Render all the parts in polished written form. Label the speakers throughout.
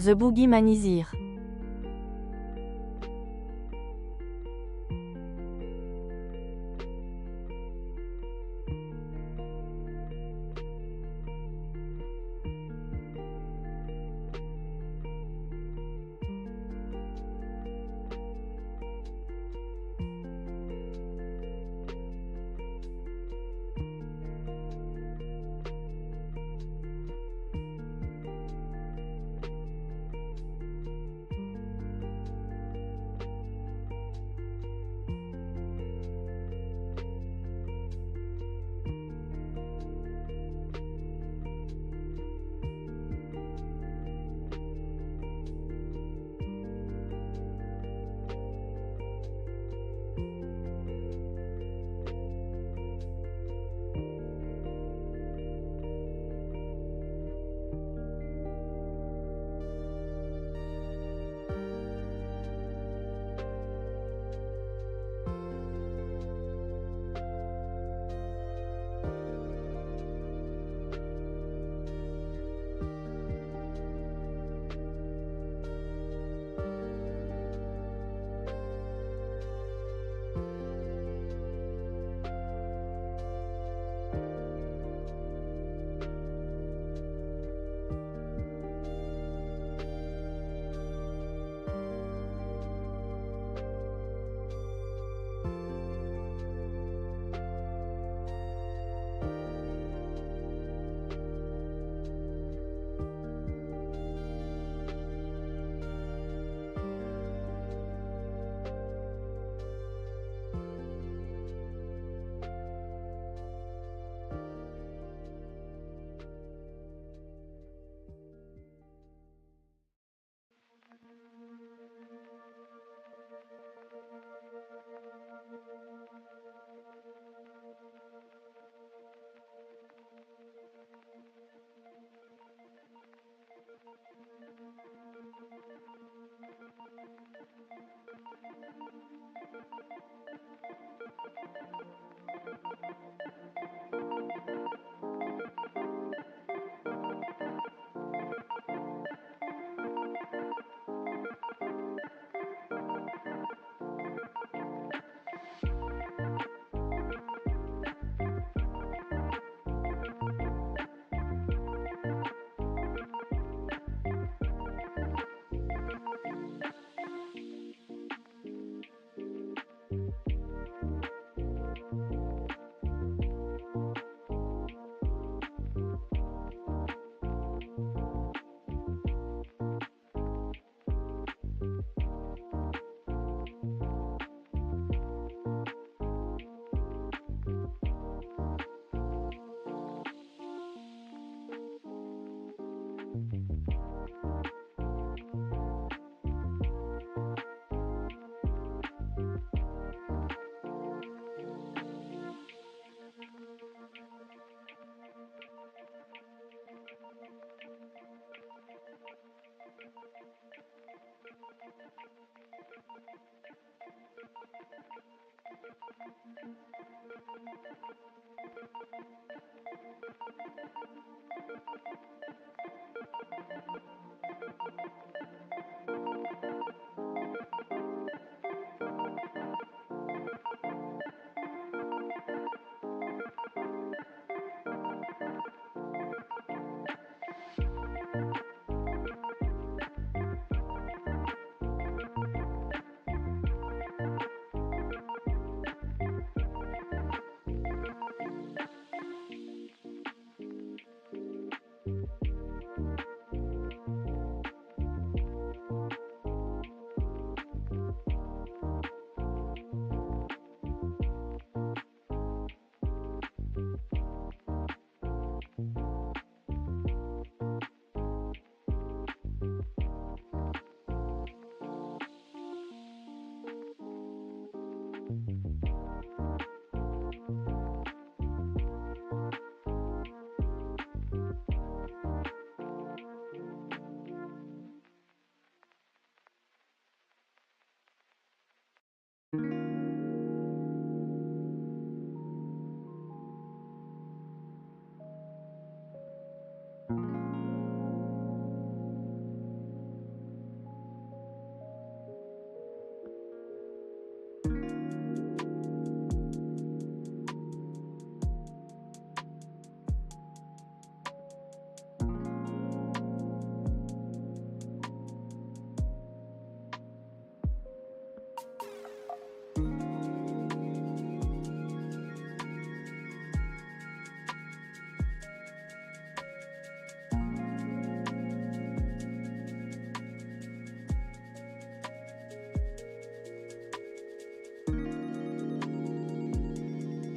Speaker 1: The Boogeyman is here.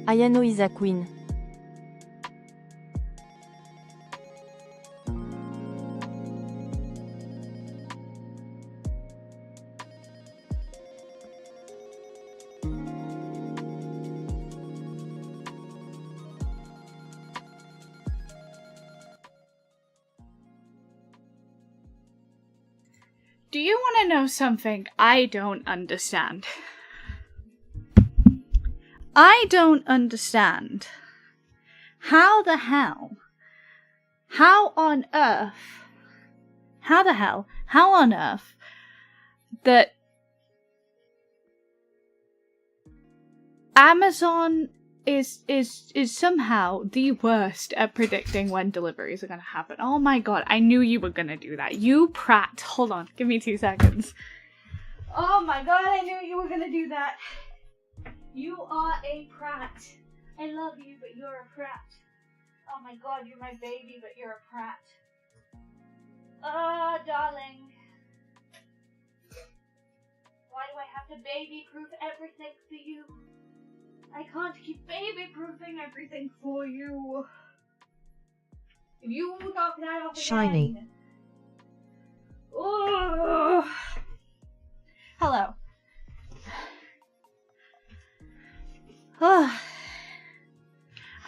Speaker 1: Hayano is a queen.
Speaker 2: Do you want to know something I don't understand? I don't understand how on earth that Amazon is somehow the worst at predicting when deliveries are going to happen. Oh my god, I knew you were going to do that. You prat. Hold on, give me 2 seconds. Oh my god, I knew you were going to do that. You are a prat. I love you, but you're a prat. Oh my god, you're my baby, but you're a prat. Oh, darling. Why do I have to baby-proof everything for you? I can't keep baby-proofing everything for you. If you knock that off
Speaker 1: Shiny.
Speaker 2: again. Oh. Hello.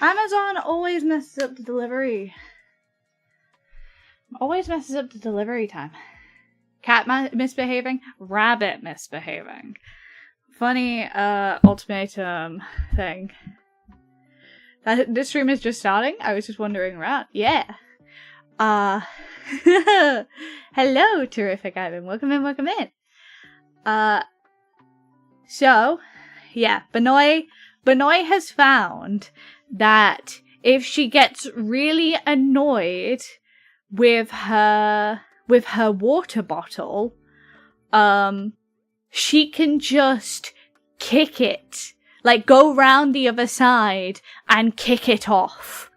Speaker 2: Amazon always messes up the delivery. Always messes up the delivery time. Cat misbehaving, rabbit misbehaving. Funny ultimatum thing. This stream is just starting. I was just wandering around. Yeah. Hello, terrific Ivan. Welcome in, welcome in. So, yeah, Benoy has found that if she gets really annoyed with her water bottle, she can just kick it. Like, go round the other side and kick it off.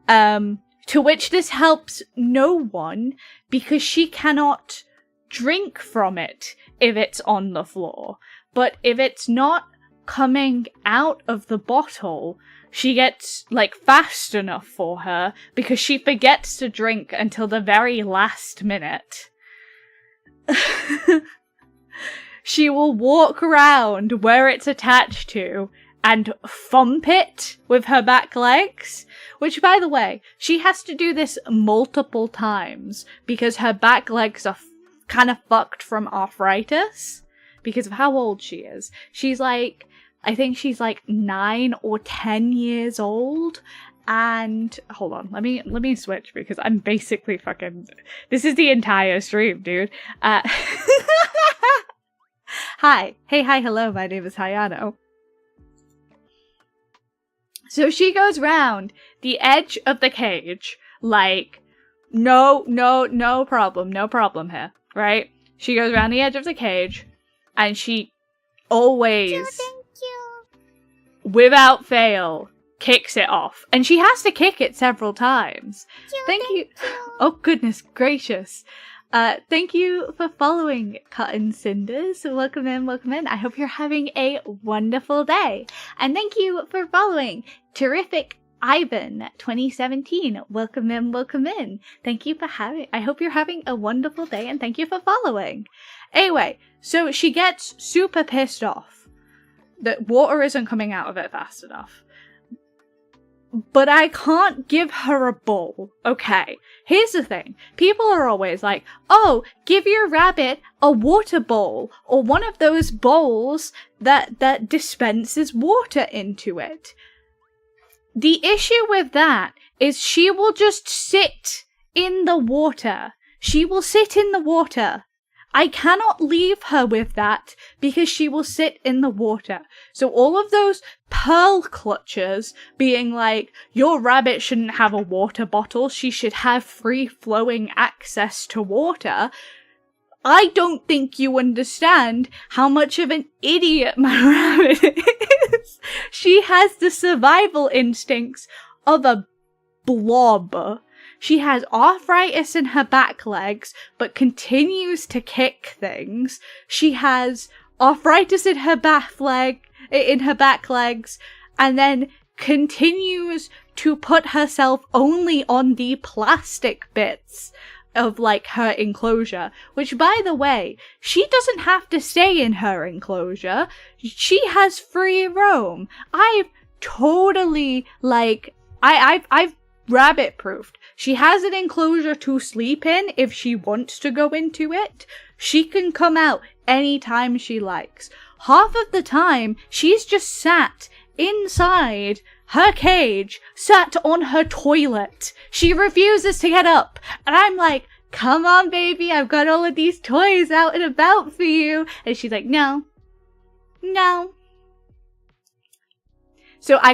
Speaker 2: To which this helps no one, because she cannot drink from it if it's on the floor. But if it's not coming out of the bottle, she gets, like, fast enough for her, because she forgets to drink until the very last minute. She will walk around where it's attached to and thump it with her back legs. Which, by the way, she has to do this multiple times because her back legs are kind of fucked from arthritis because of how old she is. She's like, I think she's like 9 or 10 years old. And hold on, let me switch because I'm basically fucking. This is the entire stream, dude. Hi. Hey, hi, hello, my name is Hayano. So she goes round the edge of the cage, like, no problem here, right? She goes around the edge of the cage, and she always, without fail, kicks it off. And she has to kick it several times. Thank you. Oh, goodness gracious. Thank you for following Cotton Cinders. Welcome in, welcome in. I hope you're having a wonderful day. And thank you for following Terrific Ivan 2017. Welcome in, welcome in. Thank you for I hope you're having a wonderful day and thank you for following. Anyway, so she gets super pissed off that water isn't coming out of it fast enough. But I can't give her a bowl. Okay, here's the thing. People are always like, oh, give your rabbit a water bowl or one of those bowls that dispenses water into it. The issue with that is she will just sit in the water. She will sit in the water. I cannot leave her with that because she will sit in the water. So all of those pearl clutchers being like, your rabbit shouldn't have a water bottle, she should have free-flowing access to water. I don't think you understand how much of an idiot my rabbit is. She has the survival instincts of a blob. She has arthritis in her back legs, but continues to kick things. She has arthritis in her back legs, and then continues to put herself only on the plastic bits of like her enclosure, which by the way, she doesn't have to stay in her enclosure. She has free roam. I've totally like I've rabbit proofed. She has an enclosure to sleep in if she wants to go into it. She can come out anytime she likes. Half of the time, she's just sat inside her cage, sat on her toilet. She refuses to get up. And I'm like, come on, baby, I've got all of these toys out and about for you. And she's like, no. So I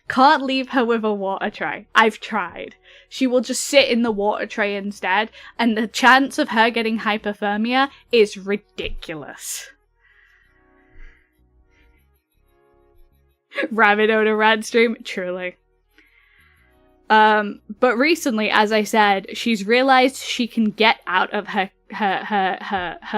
Speaker 2: can't leave her with a water tray. I've tried. She will just sit in the water tray instead, and the chance of her getting hypothermia is ridiculous. Rabbit owner rad stream, truly. But recently, as I said, she's realized she can get out of her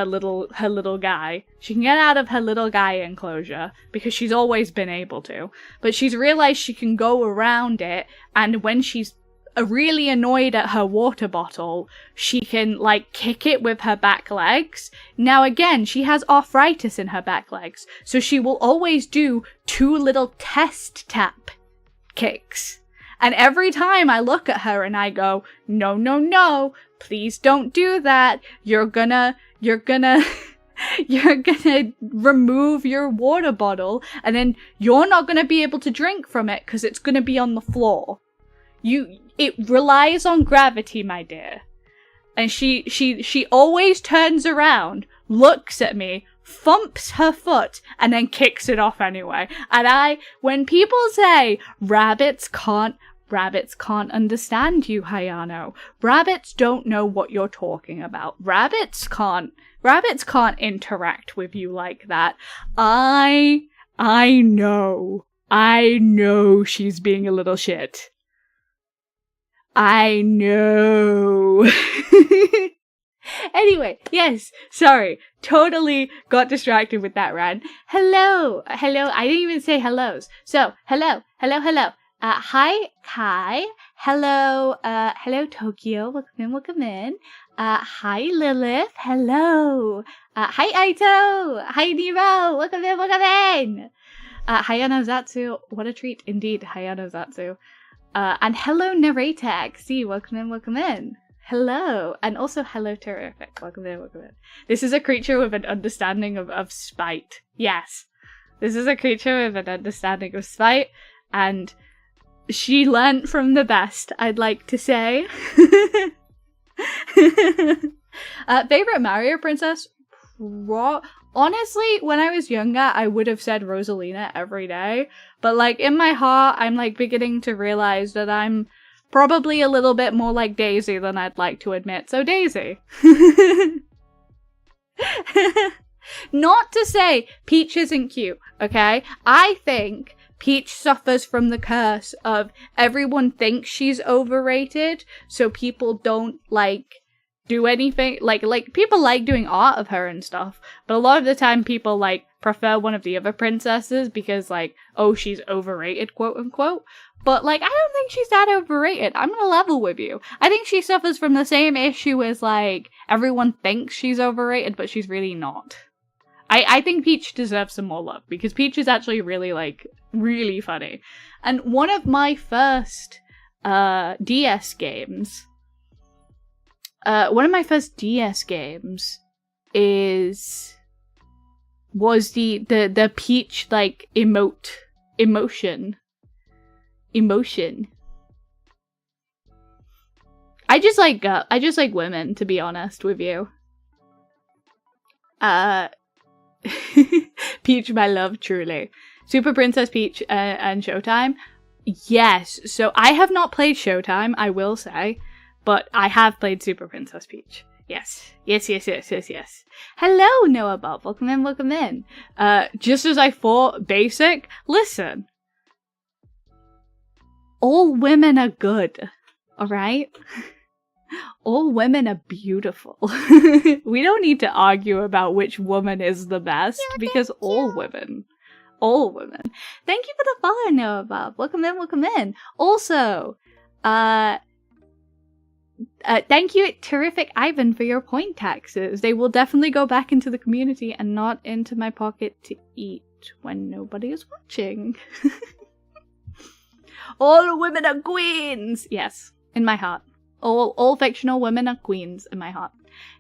Speaker 2: little guy. She can get out of her little guy enclosure because she's always been able to. But she's realized she can go around it, and when she's really annoyed at her water bottle, she can like kick it with her back legs. Now again, she has arthritis in her back legs, so she will always do 2 little test tap kicks. And every time I look at her and I go, no, please don't do that. You're gonna remove your water bottle, and then you're not gonna be able to drink from it because it's gonna be on the floor. It relies on gravity, my dear. And she always turns around, looks at me, thumps her foot, and then kicks it off anyway. And when people say rabbits can't understand you, Hayano. Rabbits don't know what you're talking about. Rabbits can't interact with you like that. I know she's being a little shit. I know. Anyway, yes, sorry. Totally got distracted with that rant. Hello. I didn't even say hellos. So, hello. Hi, Kai. Hello, Tokyo. Welcome in. Hi, Lilith. Hello. Hi, Aito. Hi, Nero. Welcome in. Hayano Zatsu. What a treat, indeed, Hayano Zatsu. And hello, Narratek. See, welcome in. Hello. And also, hello, Terrific. Welcome in. This is a creature with an understanding of spite. Yes. This is a creature with an understanding of spite, and she learnt from the best, I'd like to say. Favorite Mario princess? Honestly, when I was younger, I would have said Rosalina every day. But, like, in my heart, I'm, like, beginning to realize that I'm probably a little bit more like Daisy than I'd like to admit. So, Daisy. Not to say Peach isn't cute, okay? I think Peach suffers from the curse of everyone thinks she's overrated, so people don't, like, do anything. Like, people like doing art of her and stuff, but a lot of the time people, like, prefer one of the other princesses because, like, oh, she's overrated, quote unquote. But, like, I don't think she's that overrated. I'm gonna level with you. I think she suffers from the same issue as, like, everyone thinks she's overrated, but she's really not. I think Peach deserves some more love, because Peach is actually really, like, really funny. And one of my first DS games was the Peach, like, emotion. I just like women, to be honest with you. Peach, my love, truly. Super Princess Peach and Showtime? Yes. So I have not played Showtime, I will say, but I have played Super Princess Peach. Yes. Hello, Noah Bob. Welcome in. Just as I thought, basic. Listen. All women are good. Alright? All women are beautiful. We don't need to argue about which woman is the best, because all women All women. Thank you for the follow, Noah Bob. Welcome in, welcome in. Also, thank you, Terrific Ivan, for your point taxes. They will definitely go back into the community and not into my pocket to eat when nobody is watching. All women are queens! Yes, in my heart. All fictional women are queens in my heart.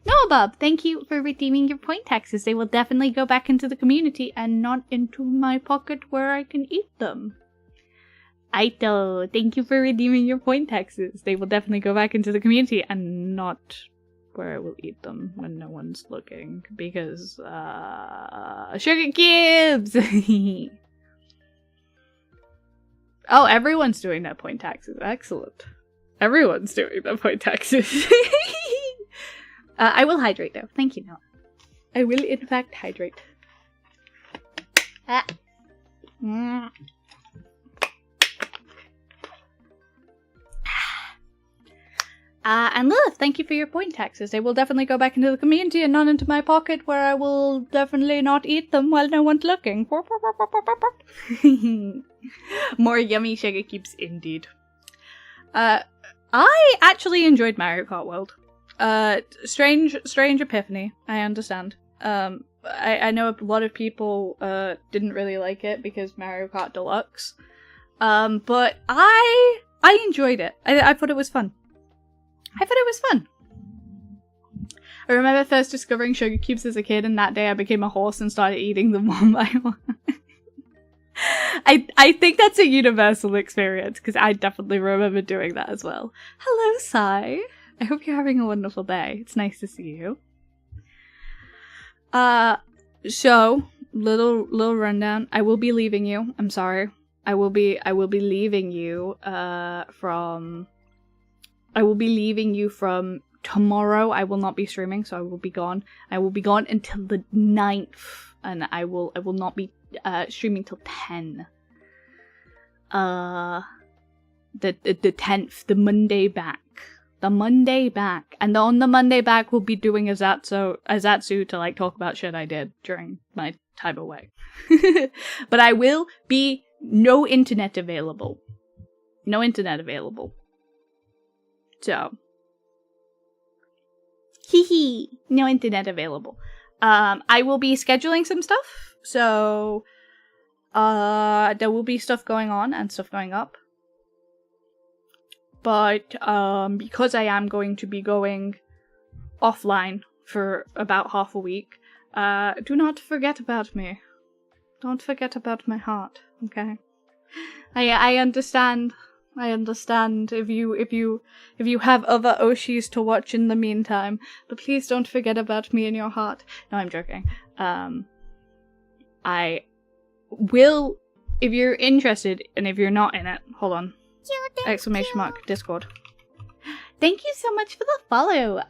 Speaker 2: Noah Bob, thank you for redeeming your point taxes. They will definitely go back into the community and not into my pocket where I can eat them. Aito, thank you for redeeming your point taxes. They will definitely go back into the community and not where I will eat them when no one's looking. Because, sugar cubes! Oh, everyone's doing their point taxes. Excellent. Everyone's doing their point taxes. I will hydrate though. Thank you, Noah. I will in fact hydrate. And Lilith, thank you for your point taxes. They will definitely go back into the community and not into my pocket where I will definitely not eat them while no one's looking. More yummy sugar cubes indeed. I actually enjoyed Mario Kart World. Strange epiphany, I understand. I know a lot of people didn't really like it because Mario Kart Deluxe. But I enjoyed it. I thought it was fun. I remember first discovering sugar cubes as a kid, and that day I became a horse and started eating them one by one. I think that's a universal experience, because I definitely remember doing that as well. Hello, Sai. I hope you're having a wonderful day. It's nice to see you. So, little rundown. I will be leaving you. I'm sorry. I will be leaving you, I will be leaving you from tomorrow. I will not be streaming, so I will be gone. I will be gone until the 9th, and I will not be streaming till 10. The 10th, the Monday back. The Monday back. And on the Monday back, we'll be doing a Zatsu to, like, talk about shit I did during my time away. But I will be no internet available. No internet available. So. No internet available. I will be scheduling some stuff. So, there will be stuff going on and stuff going up. But, because I am going to be going offline for about half a week, do not forget about me. Don't forget about my heart, okay? I understand. I understand if you have other Oshis to watch in the meantime, but please don't forget about me in your heart. No, I'm joking. I will, if you're interested, and if you're not in it, hold on. Exclamation mark, Discord. Thank you so much for the follow,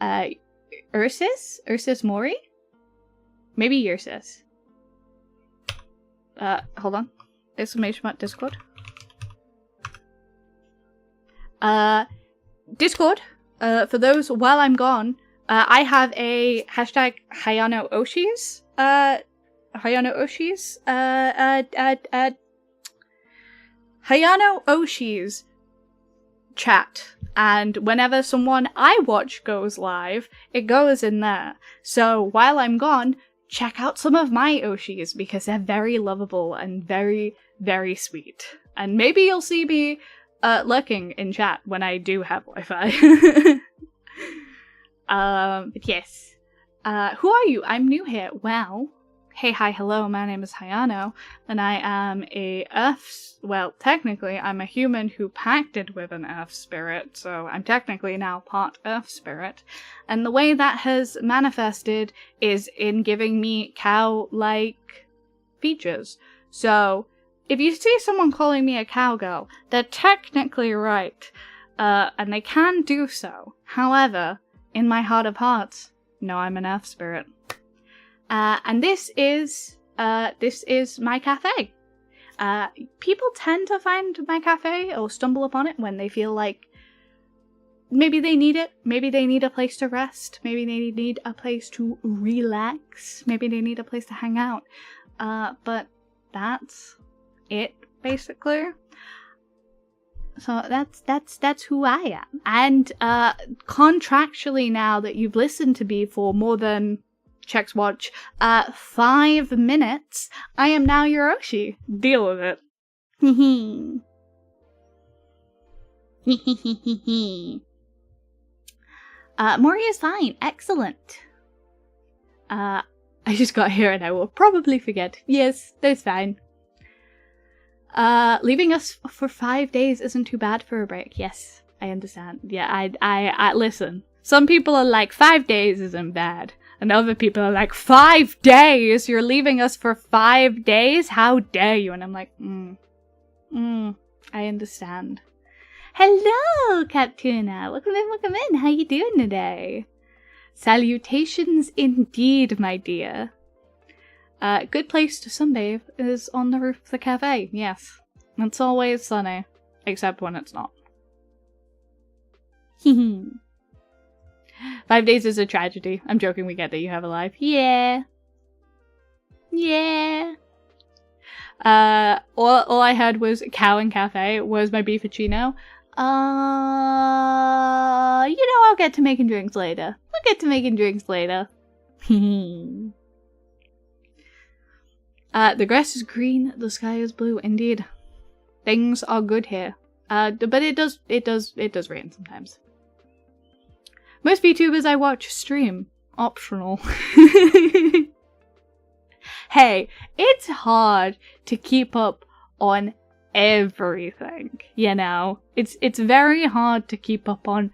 Speaker 2: Ursus Mori? Maybe Ursus. Hold on. Exclamation mark, Discord. Discord, for those while I'm gone, I have a hashtag Hayano Oshis, Hayano Oshis chat, and whenever someone I watch goes live, it goes in there. So while I'm gone, check out some of my Oshis, because they're very lovable and very, very sweet. And maybe you'll see me lurking in chat when I do have Wi-Fi. But yes. Who are you? I'm new here. Well, hey, hi, hello, my name is Hayano, and I am technically, I'm a human who pacted with an Earth spirit, so I'm technically now part Earth spirit, and the way that has manifested is in giving me cow-like features. So, if you see someone calling me a cowgirl, they're technically right, and they can do so. However, in my heart of hearts, no, I'm an Earth spirit. And this is my cafe. People tend to find my cafe or stumble upon it when they feel like maybe they need it. Maybe they need a place to rest. Maybe they need a place to relax. Maybe they need a place to hang out. But that's it, basically. So that's who I am. And contractually, now that you've listened to me for more than Check's watch 5 minutes, I am now your Oshi. Deal with it. Mori is fine. Excellent. I just got here and I will probably forget. Yes, that's fine. Leaving us for 5 days isn't too bad for a break. Yes, I understand. Yeah, I listen. Some people are like, 5 days isn't bad. And other people are like, 5 days? You're leaving us for 5 days? How dare you? And I'm like, I understand. Hello, Captuna. Welcome in. How you doing today? Salutations indeed, my dear. Good place to sunbathe is on the roof of the cafe, yes. It's always sunny, except when it's not. 5 days is a tragedy. I'm joking, we get that you have a life. Yeah. Yeah. All I heard was cow and cafe. Was my beefacino? I'll get to making drinks later. The grass is green, the sky is blue, indeed. Things are good here. But it does rain sometimes. Most VTubers I watch stream. Optional. Hey, it's hard to keep up on everything, you know? It's very hard to keep up on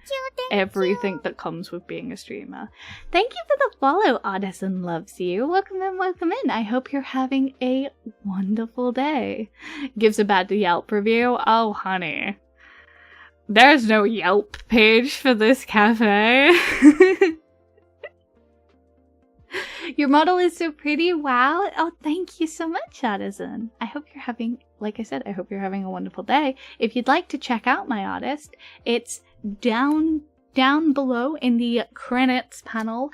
Speaker 2: everything that comes with being a streamer. Thank you for the follow, Addison loves you. Welcome in. I hope you're having a wonderful day. Gives a bad Yelp review. Oh, honey. There's no Yelp page for this cafe. Your model is so pretty. Wow. Oh, thank you so much, Addison. I hope you're having, like I said, I hope you're having a wonderful day. If you'd like to check out my artist, it's down below in the credits panel.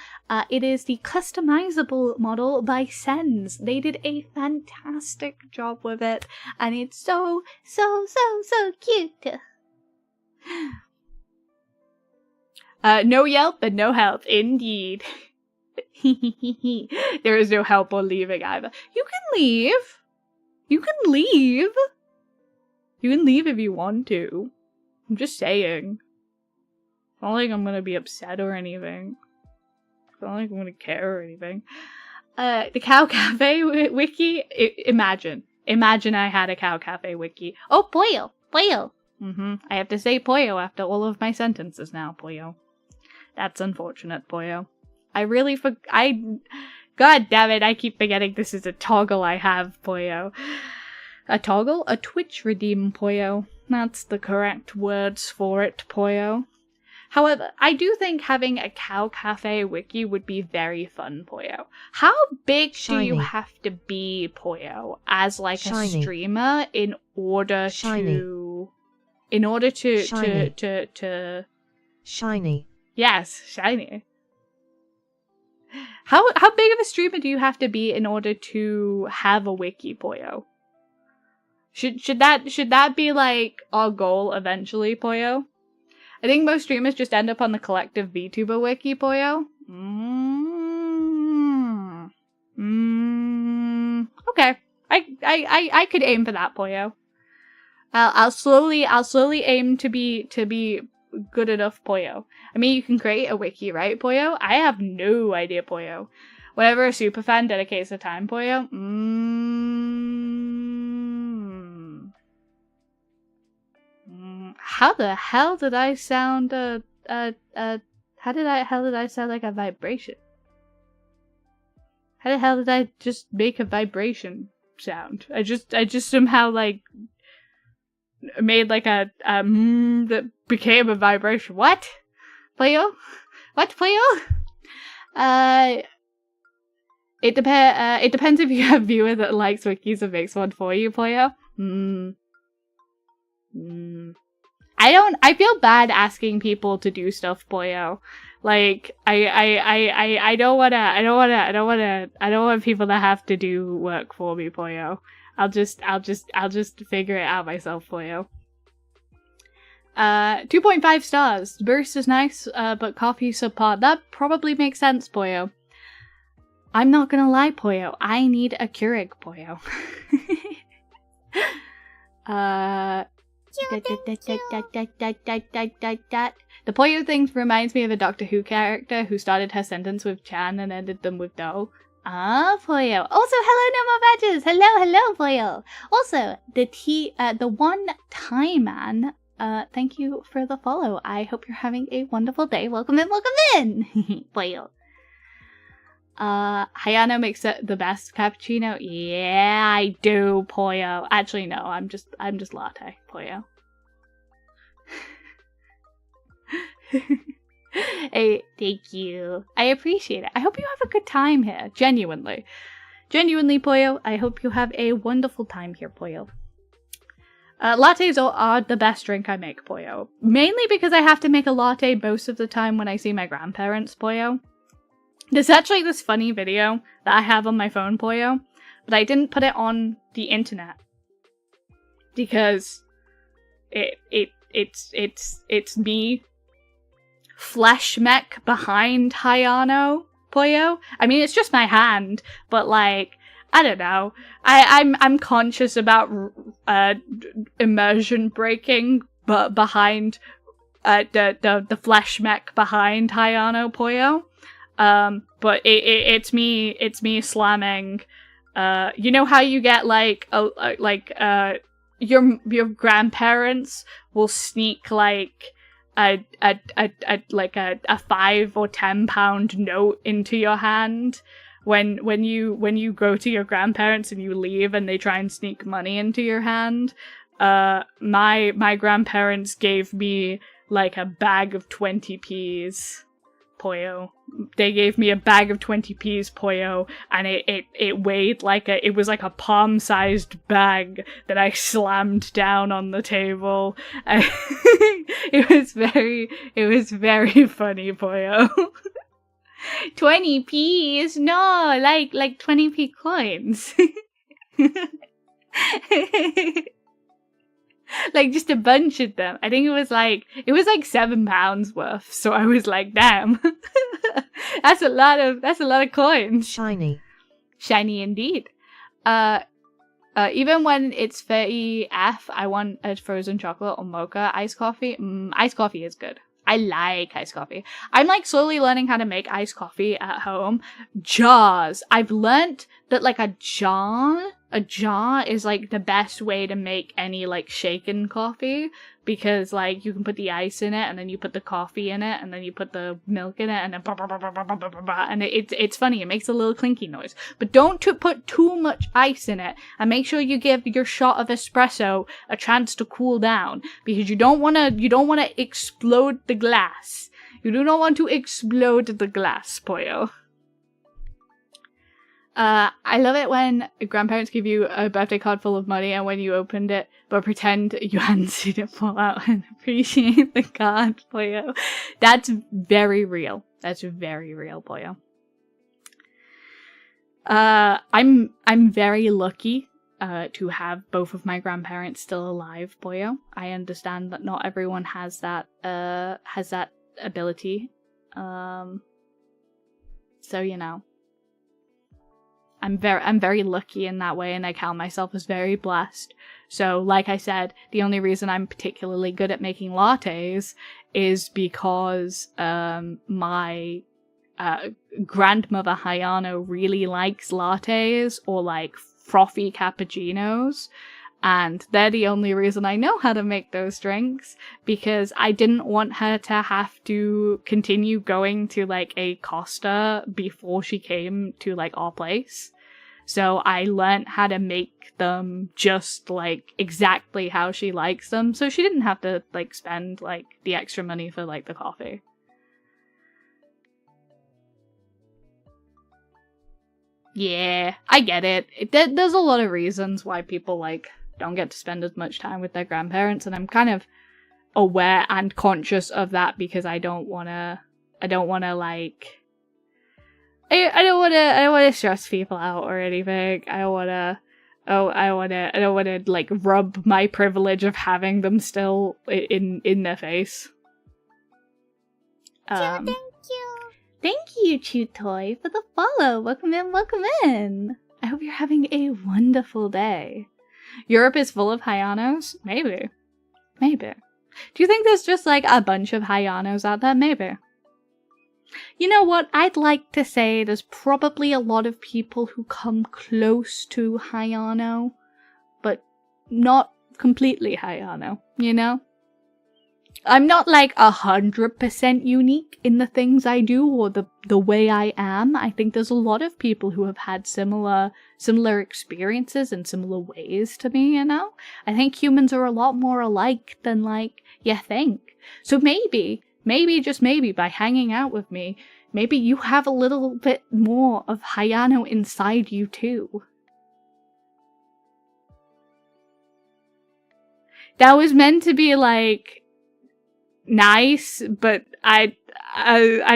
Speaker 2: It is the customizable model by Sens. They did a fantastic job with it, and it's so cute. No Yelp and no help, indeed. There is no help or leaving either. You can leave. You can leave if you want to. I'm just saying. It's not like I'm gonna be upset or anything. It's not like I'm gonna care or anything. The Cow Cafe wiki. Imagine I had a Cow Cafe wiki. Oh, pollo. I have to say pollo after all of my sentences now, pollo. That's unfortunate, pollo. God damn it, I keep forgetting this is a toggle I have, pollo. A toggle? A Twitch redeem, pollo. That's the correct words for it, pollo. However, I do think having a Cow Cafe wiki would be very fun, pollo. How big do you have to be, pollo, as like a streamer in order to... Shiny. Yes, shiny. How big of a streamer do you have to be in order to have a wiki, pollo? Should that be like our goal eventually, pollo? I think most streamers just end up on the collective VTuber wiki, pollo. Okay. I could aim for that, pollo. I'll slowly aim to be good enough, pollo. I mean, you can create a wiki, right, pollo? I have no idea, pollo. Whenever a superfan dedicates a time, pollo. How the hell did I sound? How did I sound like a vibration? How the hell did I just make a vibration sound? I just somehow like made like a that became a vibration. What? Pollo? What, pollo? It depends if you have a viewer that likes wikis and makes one for you, pollo. I feel bad asking people to do stuff, pollo. Like I don't want people to have to do work for me, pollo. I'll just figure it out myself, Pollo. 2.5 stars. The barista's nice, but coffee subpar. That probably makes sense, Pollo. I'm not gonna lie, Pollo. I need a Keurig, Pollo. The Pollo thing reminds me of a Doctor Who character who started her sentence with Chan and ended them with Do. Ah, Pollo. Also, hello, no more badges. Hello, Pollo. Also, the one time man. Thank you for the follow. I hope you're having a wonderful day. Welcome in. Pollo. Hayano makes the best cappuccino. Yeah, I do, Pollo. Actually, no, I'm just latte, Pollo. Hey, thank you. I appreciate it. I hope you have a good time here. Genuinely, Pollo. I hope you have a wonderful time here, Pollo. Lattes are the best drink I make, Pollo. Mainly because I have to make a latte most of the time when I see my grandparents, Pollo. There's actually this funny video that I have on my phone, Pollo, but I didn't put it on the internet because it's me flesh mech behind Hayano, Pollo. I mean, it's just my hand, but like, I don't know. I'm conscious about immersion breaking, but behind the flesh mech behind Hayano, Pollo. But it's me slamming. You know how you get like your grandparents will sneak like a 5 or 10 pound note into your hand when you go to your grandparents and you leave and they try and sneak money into your hand. My grandparents gave me like a bag of 20p's, Pollo. They gave me a bag of 20p's, Pollo, and it weighed it was like a palm-sized bag that I slammed down on the table. It was very funny, Pollo. 20p's? No, like 20p coins. Like just a bunch of them. I think it was like £7 worth. So I was like, damn. That's a lot of coins.
Speaker 1: Shiny
Speaker 2: indeed. Even when it's 30F, I want a frozen chocolate or mocha iced coffee. Iced coffee is good. I like iced coffee. I'm like slowly learning how to make iced coffee at home. Jars. I've learnt that like a jar is like the best way to make any like shaken coffee, because like you can put the ice in it and then you put the coffee in it and then you put the milk in it and then and it's funny. It makes a little clinky noise, but don't put too much ice in it, and make sure you give your shot of espresso a chance to cool down, because you don't want to explode the glass. You do not want to explode the glass, Pollo. I love it when grandparents give you a birthday card full of money and when you opened it, but pretend you hadn't seen it fall out and appreciate the card, Pollo. That's very real. That's very real, Pollo. I'm very lucky to have both of my grandparents still alive, Pollo. I understand that not everyone has that ability. So you know. I'm very lucky in that way, and I count myself as very blessed. So, like I said, the only reason I'm particularly good at making lattes is because my grandmother Hayano really likes lattes or like frothy cappuccinos, and they're the only reason I know how to make those drinks, because I didn't want her to have to continue going to like a Costa before she came to like our place. So I learned how to make them just like exactly how she likes them, so she didn't have to like spend like the extra money for like the coffee. Yeah, I get it. There's a lot of reasons why people like don't get to spend as much time with their grandparents, and I'm kind of aware and conscious of that, because I don't want to stress people out or anything. I don't want Oh, I don't wanna like rub my privilege of having them still in their face.
Speaker 1: Thank you.
Speaker 2: Thank you, Chew Toy, for the follow. Welcome in, welcome in. I hope you're having a wonderful day. Europe is full of Hayanos? Maybe. Maybe. Do you think there's just like a bunch of Hayanos out there? Maybe. You know what? I'd like to say there's probably a lot of people who come close to Hayano, but not completely Hayano, you know? I'm not like 100% unique in the things I do or the way I am. I think there's a lot of people who have had similar experiences in similar ways to me, you know? I think humans are a lot more alike than like you think. So maybe, just maybe, by hanging out with me, maybe you have a little bit more of Hayano inside you too. That was meant to be like nice, but I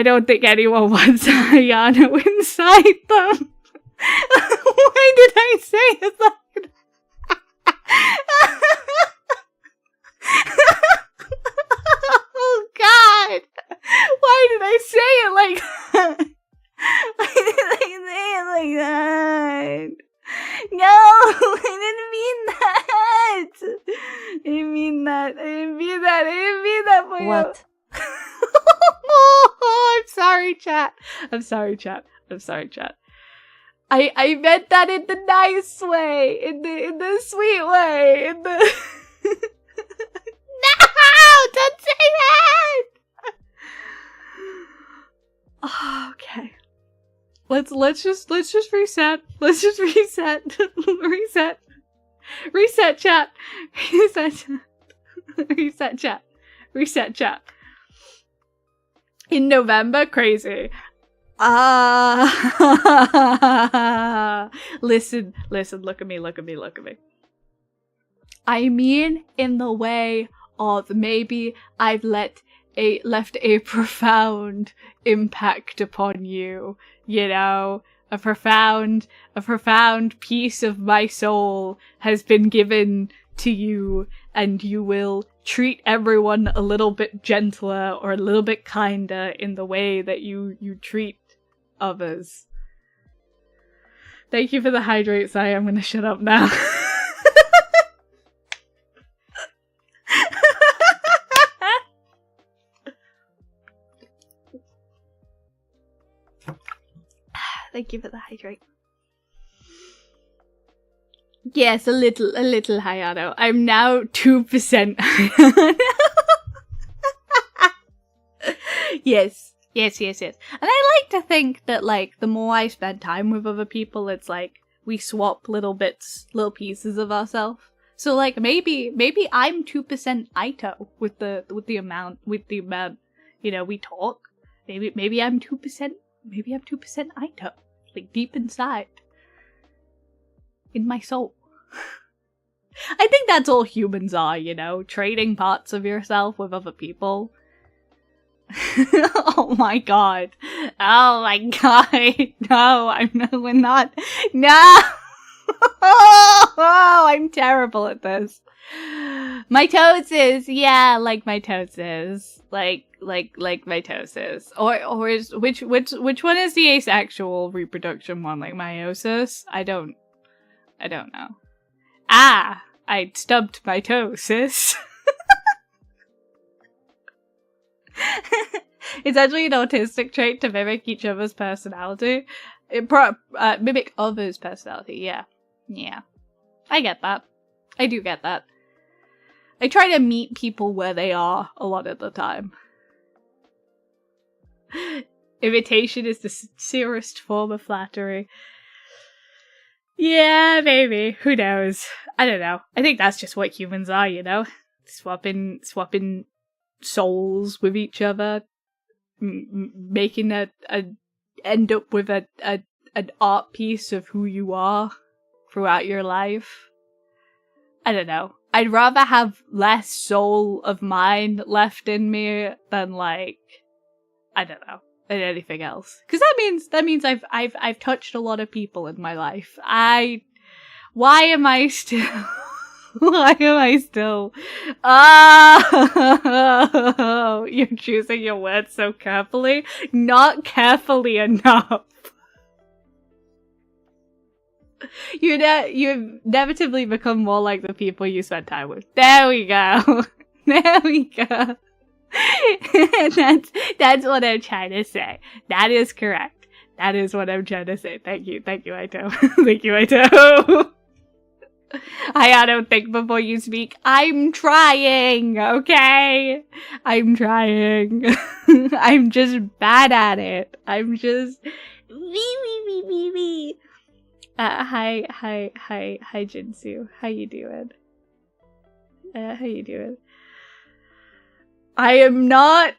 Speaker 2: don't think anyone wants Hayano inside them. Why did I say it like oh God! Why did I say it like that? Why did I say it like that? No, I didn't mean that. I didn't mean that. I didn't mean that for you.
Speaker 1: What?
Speaker 2: Oh, I'm sorry, chat. I'm sorry, chat. I meant that in the nice way, in the sweet way, in the No! Don't say that! Oh, okay. Let's just reset. Let's just reset. Reset chat. Reset chat. In November, crazy. Listen, look at me. I mean in the way of maybe I've left a profound impact upon you, you know? A profound piece of my soul has been given to you, and you will treat everyone a little bit gentler or a little bit kinder in the way that you treat others. Thank you for the hydrate, Sai. I'm gonna shut up now. Thank you for the hydrate. Yes, a little Hayano. I'm now 2% Hayano. Yes. And I like to think that, like, the more I spend time with other people, it's like we swap little pieces of ourselves. So, like, maybe I'm 2% Aito with the amount, you know, we talk. Maybe I'm 2%. Maybe I'm 2% Aito, like deep inside, in my soul. I think that's all humans are, you know, trading parts of yourself with other people. Oh my god. No, we're not. No! Oh, I'm terrible at this. Mitosis, yeah, like mitosis. Like mitosis. Or is which one is the asexual reproduction one? Like meiosis? I don't know. I stubbed my toe, sis. It's actually an autistic trait to mimic each other's personality. Mimic others' personality, yeah. Yeah. I get that. I do get that. I try to meet people where they are a lot of the time. Imitation is the sincerest form of flattery. Yeah, maybe. Who knows? I don't know. I think that's just what humans are, you know? Swapping souls with each other. Making end up with an art piece of who you are throughout your life. I don't know. I'd rather have less soul of mine left in me than, like, I don't know, than anything else. Because that means I've touched a lot of people in my life. Why am I still... Why am I still... Oh, you're choosing your words so carefully. Not carefully enough. You inevitably become more like the people you spend time with. There we go. There we go. That's what I'm trying to say. That is correct. That is what I'm trying to say. Thank you, Aito. Thank you, Aito. Hayano, think before you speak. I'm trying, okay? I'm trying. I'm just bad at it. I'm just... Wee. Hi, Jinsu. How you doing? How you doing? I am not...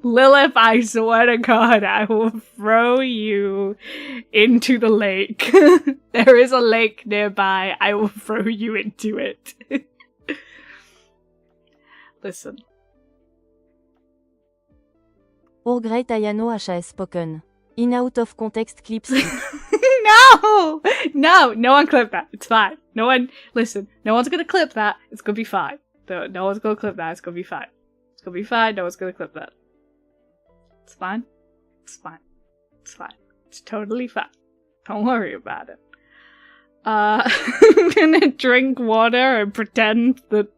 Speaker 2: Lilith, I swear to God, I will throw you into the lake. There is a lake nearby. I will throw you into it. Listen.
Speaker 1: Or great Hayano Ch spoken. In out of context clips.
Speaker 2: No one clip that. It's fine. No one, listen, no one's gonna clip that. It's gonna be fine. No one's gonna clip that. It's gonna be fine. It's gonna be fine. No one's gonna clip that. It's fine. It's fine. It's fine. It's totally fine. Don't worry about it. I'm gonna drink water and pretend that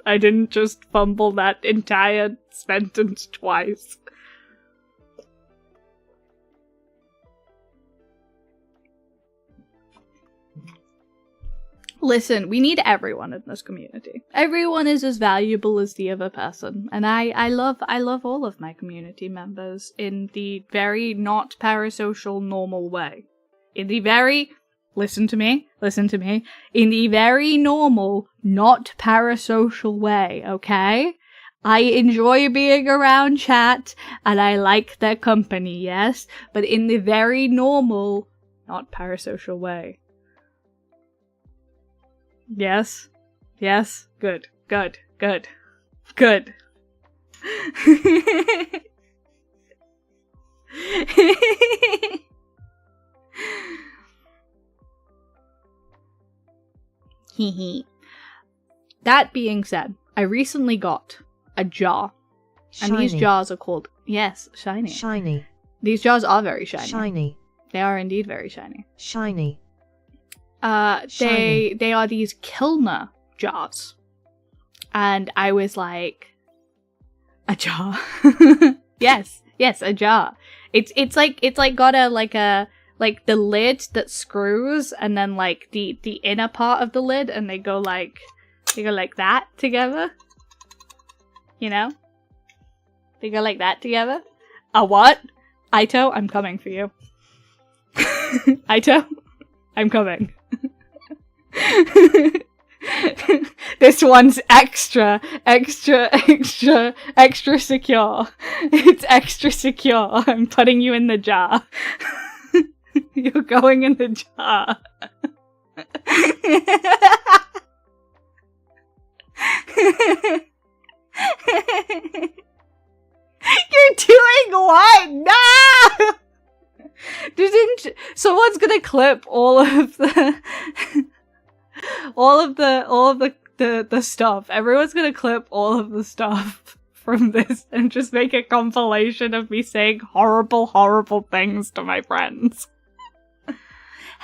Speaker 2: I didn't just fumble that entire sentence twice. Listen, we need everyone in this community. Everyone is as valuable as the other person. And I love all of my community members in the very not parasocial normal way. In the very, listen to me, in the very normal, not parasocial way, okay? I enjoy being around chat, and I like their company, yes? But in the very normal, not parasocial way. Yes. Good. That being said, I recently got a jar.
Speaker 1: Shiny.
Speaker 2: And these jars are called... Yes, shiny.
Speaker 1: Shiny.
Speaker 2: These jars are very shiny.
Speaker 1: Shiny.
Speaker 2: They are indeed very shiny.
Speaker 1: Shiny.
Speaker 2: They are these Kilner jars. And I was like, a jar? yes, a jar. It's like got the lid that screws and then like the inner part of the lid and they go like that together. You know? They go like that together. A what? Aito, I'm coming for you. Aito, I'm coming. This one's extra secure. It's extra secure. I'm putting you in the jar. You're going in the jar. You're doing what? No! Someone's gonna clip all of the stuff. Everyone's gonna clip all of the stuff from this and just make a compilation of me saying horrible things to my friends.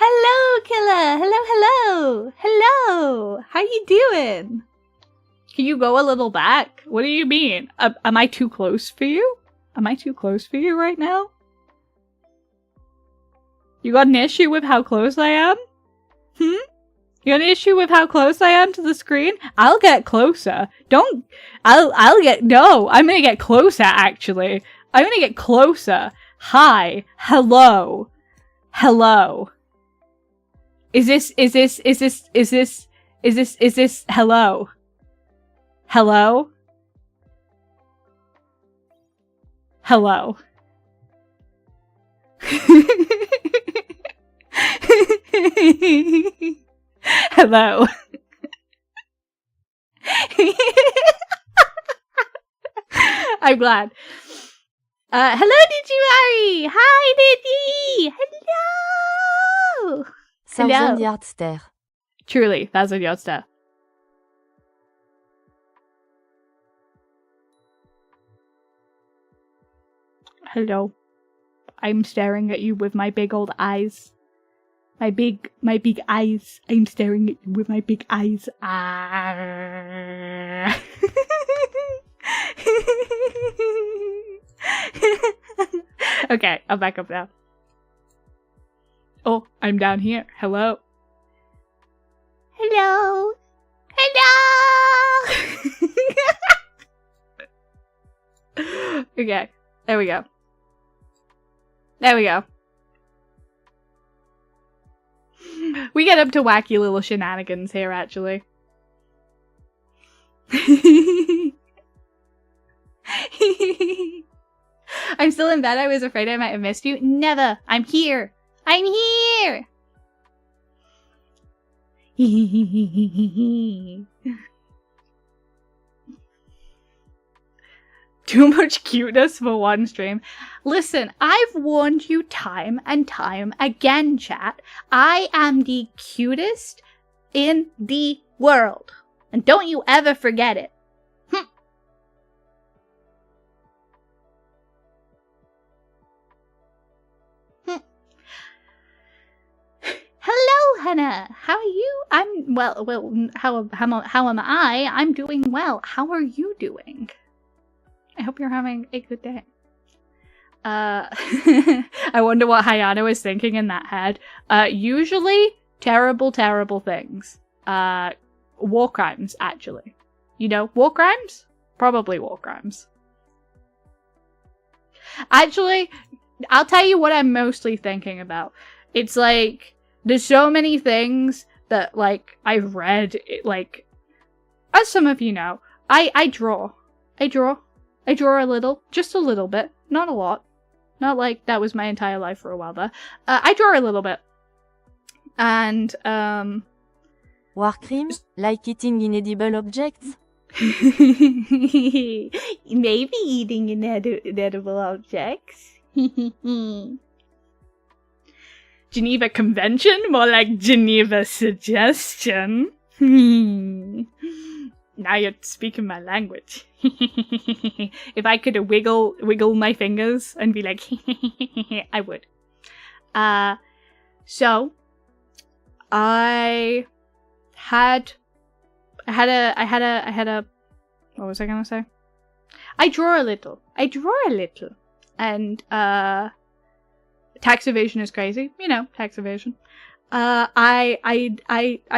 Speaker 2: Hello, Killer! Hello! How you doing? Can you go a little back? What do you mean? Am I too close for you? Am I too close for you right now? You got an issue with how close I am? You got an issue with how close I am to the screen? I'll get closer. No, I'm gonna get closer, actually. I'm gonna get closer. Hi. Hello. Is this, hello? Hello? Hello. I'm glad. Hello, Digimari! Hi, Digi! Hello!
Speaker 1: Thousand Yard Stare.
Speaker 2: Truly, Thousand Yard Stare. Hello. I'm staring at you with my big old eyes. My big eyes. I'm staring at you with my big eyes. Ah. Okay, I'm back up now. Oh, I'm down here. Hello. Hello. Hello. Okay, there we go. There we go. We get up to wacky little shenanigans here, actually. I'm still in bed. I was afraid I might have missed you. Never. I'm here. I'm here. Too much cuteness for one stream. Listen, I've warned you time and time again, chat. I am the cutest in the world. And don't you ever forget it. Hello, Hannah. How are you? I'm well. How am I? I'm doing well. How are you doing? I hope you're having a good day. I wonder what Hayano is thinking in that head. Usually terrible things. War crimes, actually. You know, war crimes? Probably war crimes. Actually, I'll tell you what I'm mostly thinking about. It's like, there's so many things that, like, I've read, like, as some of you know, I draw a little, just a little bit, not a lot. Not like that was my entire life for a while there. I draw a little bit. And,
Speaker 1: War crimes? Like eating inedible objects?
Speaker 2: Maybe eating inedible objects. Geneva Convention? More like Geneva Suggestion. Now you're speaking my language. If I could wiggle my fingers and be like, I would. So I had a, what was I gonna say? I draw a little. And, tax evasion is crazy. You know, tax evasion. I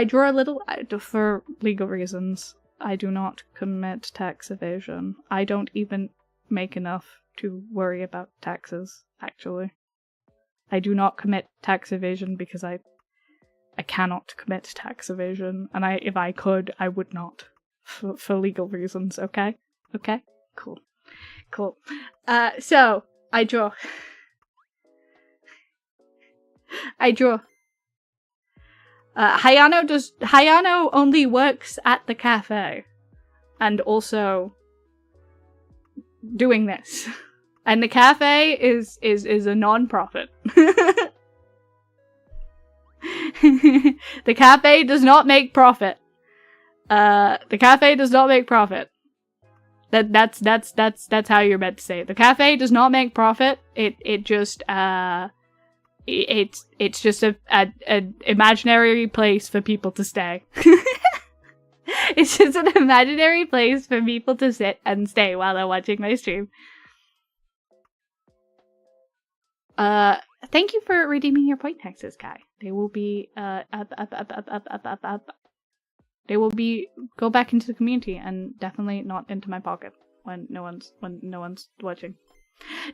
Speaker 2: draw a little for legal reasons. I do not commit tax evasion. I don't even make enough to worry about taxes, actually. I do not commit tax evasion because I cannot commit tax evasion, and if I could, I would not. For legal reasons, okay? Okay? Cool. So, I draw. Hayano only works at the cafe. And also doing this. And the cafe is a non-profit. The cafe does not make profit. The cafe does not make profit. That's how you're meant to say it. The cafe does not make profit. It's just an imaginary place for people to stay. It's just an imaginary place for people to sit and stay while they're watching my stream. Thank you for redeeming your point taxes, Kai. They will be They will be go back into the community and definitely not into my pocket when no one's watching.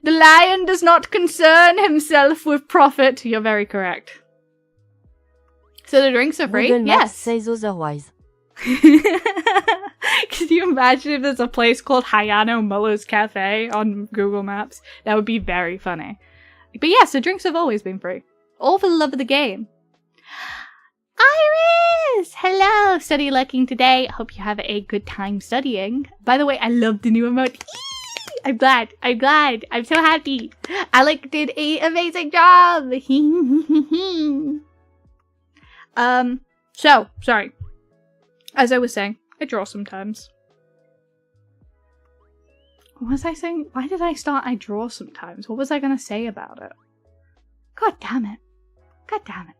Speaker 2: The lion does not concern himself with profit. You're very correct. So the drinks are free?
Speaker 1: Google
Speaker 2: Yes.
Speaker 1: Maps says otherwise.
Speaker 2: Can you imagine if there's a place called Hayano Müller's Cafe on Google Maps? That would be very funny. But yes, the drinks have always been free. All for the love of the game. Iris! Hello! Study lurking today. Hope you have a good time studying. By the way, I love the new emote. I'm glad. I'm so happy. Alec did an amazing job. So, sorry. As I was saying, I draw sometimes. What was I saying? Why did I start I draw sometimes? What was I gonna say about it? God damn it. God damn it.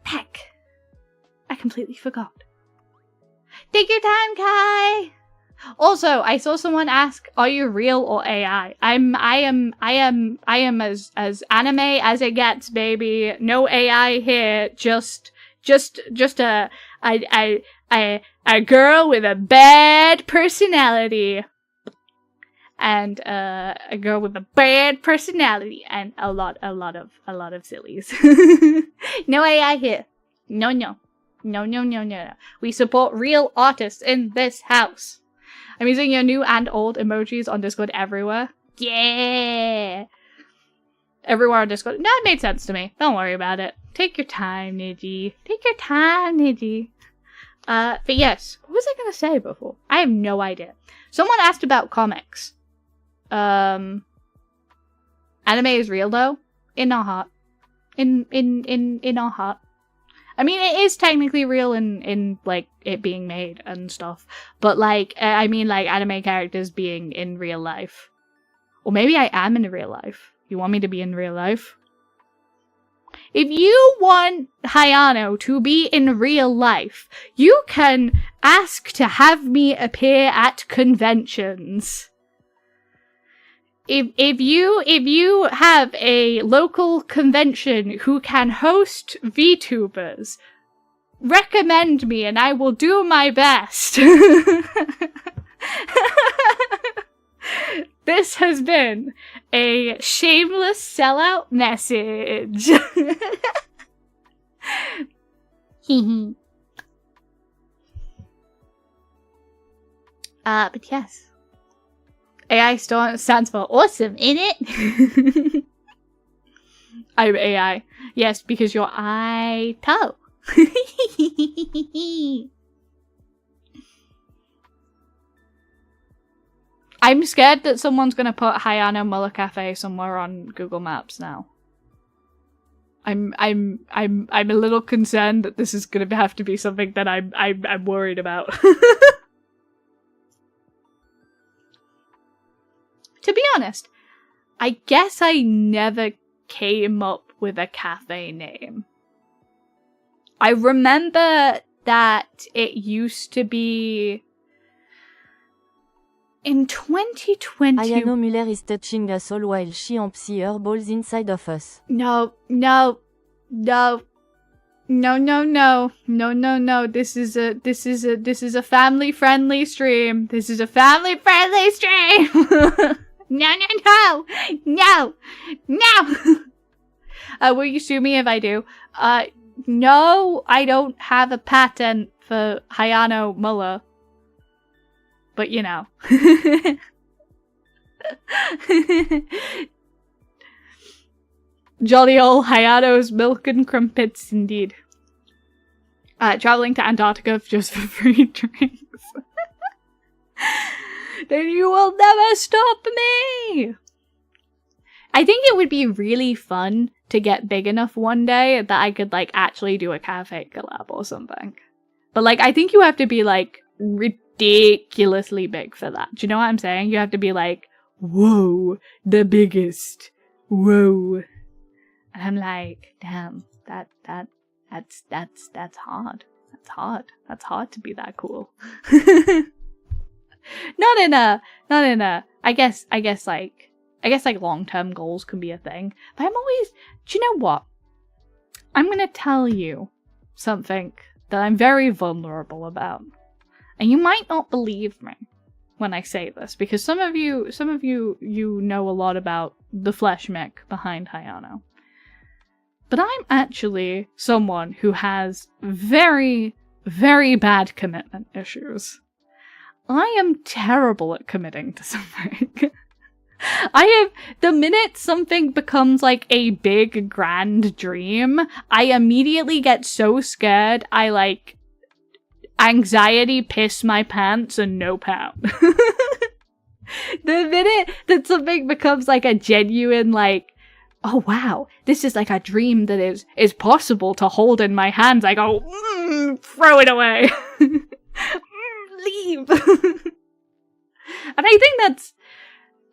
Speaker 2: Heck. I completely forgot. Take your time, Kai! Also, I saw someone ask, are you real or AI? I am as anime as it gets, baby. No AI here. Just a girl with a bad personality. And a girl with a bad personality and a lot of sillies. No AI here. No. We support real artists in this house. I'm using your new and old emojis on Discord everywhere. Yeah! Everywhere on Discord. That made sense to me. Don't worry about it. Take your time, Niji. Take your time, Niji. But yes. What was I gonna say before? I have no idea. Someone asked about comics. Anime is real though. In our heart. In our heart. I mean, it is technically real in like, it being made and stuff. But, like, I mean, like, anime characters being in real life. Or maybe I am in real life. You want me to be in real life? If you want Hayano to be in real life, you can ask to have me appear at conventions. If you have a local convention who can host VTubers, recommend me and I will do my best. This has been a shameless sellout message. But yes. AI stands for awesome, innit? I'm AI. Yes, because you're I-toe. I'm scared that someone's gonna put Hayano Müller Cafe somewhere on Google Maps now. I'm a little concerned that this is gonna have to be something that I'm worried about. To be honest, I guess I never came up with a cafe name. I remember that it used to be in 2020.
Speaker 1: Hayano Müller is touching us all while she and Psy balls inside of us.
Speaker 2: No. This is a family friendly stream. This is a family friendly stream. No. Will you sue me if I do? No, I don't have a patent for Hayano Müller. But you know. Jolly old Hayano's milk and crumpets, indeed. Traveling to Antarctica just for free drinks. Then you will never stop me! I think it would be really fun to get big enough one day that I could, like, actually do a cafe collab or something. But, like, I think you have to be, like, ridiculously big for that. Do you know what I'm saying? You have to be like, whoa, the biggest. Whoa. And I'm like, damn, that's hard. That's hard. That's hard to be that cool. Not in a, I guess like long-term goals can be a thing. But I'm always, do you know what? I'm gonna tell you something that I'm very vulnerable about. And you might not believe me when I say this, because some of you know a lot about the flesh mick behind Hayano. But I'm actually someone who has very, very bad commitment issues. I am terrible at committing to something. The minute something becomes like a big, grand dream, I immediately get so scared, I like anxiety piss my pants and no pout. The minute that something becomes like a genuine like, oh wow, this is like a dream that is possible to hold in my hands, I go, throw it away. Leave. And I think that's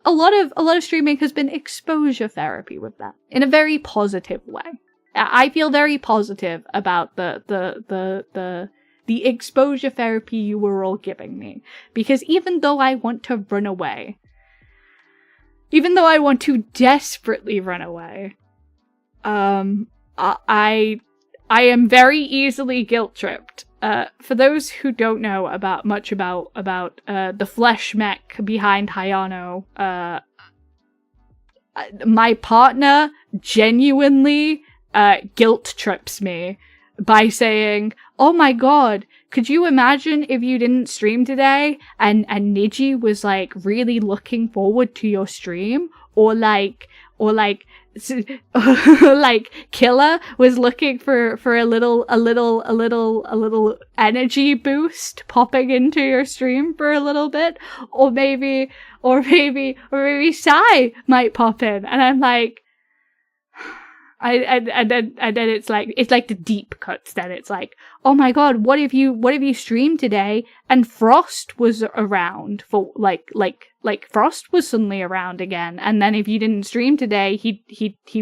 Speaker 2: a lot of streaming has been exposure therapy with that in a very positive way. I feel very positive about the exposure therapy you were all giving me, because even though I want to run away, even though I want to desperately run away, I am very easily guilt tripped. For those who don't know much about the flesh mech behind Hayano, my partner genuinely guilt trips me by saying, "Oh my god, could you imagine if you didn't stream today and Niji was like really looking forward to your stream, or like like Killer was looking for a little energy boost popping into your stream for a little bit, or maybe Sai might pop in," and I'm like, and then it's like the deep cuts. Then it's like, oh my god, what if you streamed today and Frost was around for like Frost was suddenly around again, and then if you didn't stream today, he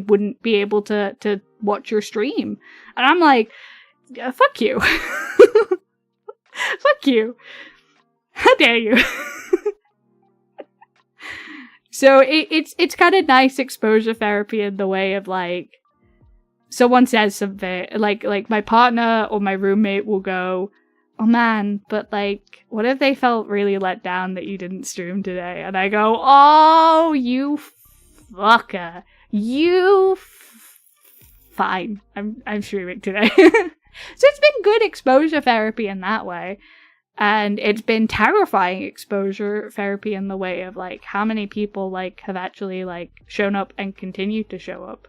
Speaker 2: wouldn't be able to watch your stream, and I'm like, fuck you, fuck you, how dare you. So it's kind of nice exposure therapy in the way of like, someone says something, like my partner or my roommate will go, "Oh man, but like, what if they felt really let down that you didn't stream today?" And I go, "Oh, you fucker. Fine. I'm streaming today." So it's been good exposure therapy in that way. And it's been terrifying exposure therapy in the way of like how many people like have actually like shown up and continue to show up.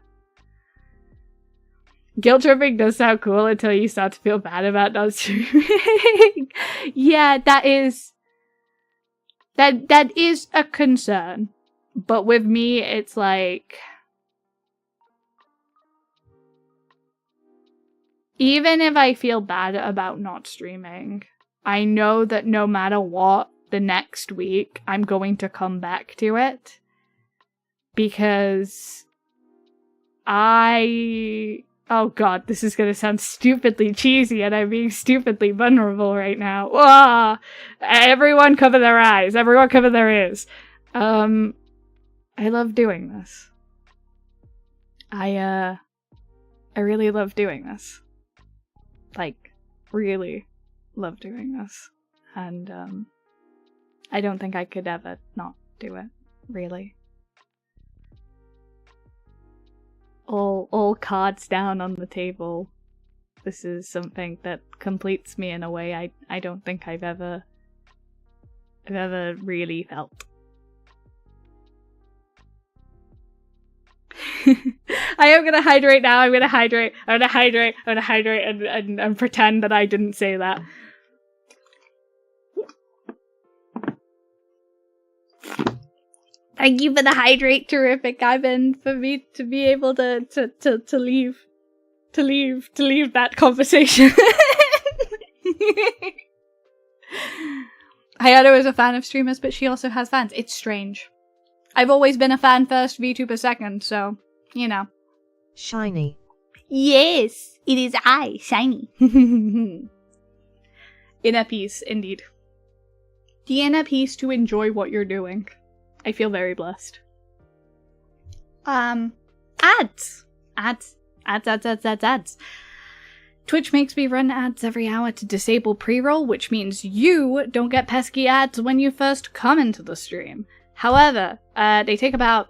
Speaker 2: Guilt tripping does sound cool until you start to feel bad about not streaming. Yeah, that is a concern. But with me, it's like, even if I feel bad about not streaming, I know that no matter what, the next week, I'm going to come back to it. Because oh god, this is gonna sound stupidly cheesy, and I'm being stupidly vulnerable right now. Whoa! Everyone cover their eyes. Everyone cover their ears. I love doing this. I really love doing this. Like, really love doing this. And, I don't think I could ever not do it. Really. All cards down on the table. This is something that completes me in a way I don't think I've ever really felt. I am gonna hydrate now. I'm gonna hydrate and pretend that I didn't say that. Thank you for the hydrate, terrific Ivan, for me to be able to leave that conversation. Hayano is a fan of streamers, but she also has fans. It's strange. I've always been a fan first, VTuber per second, so, you know.
Speaker 3: Shiny.
Speaker 2: Yes, it is I, Shiny. Inner peace, indeed. The inner peace to enjoy what you're doing. I feel very blessed. Ads. Twitch makes me run ads every hour to disable pre-roll, which means you don't get pesky ads when you first come into the stream. However, they take about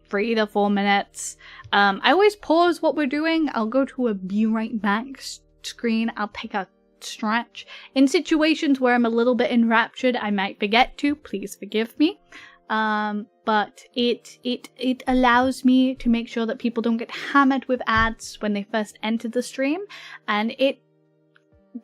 Speaker 2: 3 to 4 minutes. I always pause what we're doing. I'll go to a be right back screen. I'll take a stretch. In situations where I'm a little bit enraptured, I might forget to. Please forgive me. But it allows me to make sure that people don't get hammered with ads when they first enter the stream, and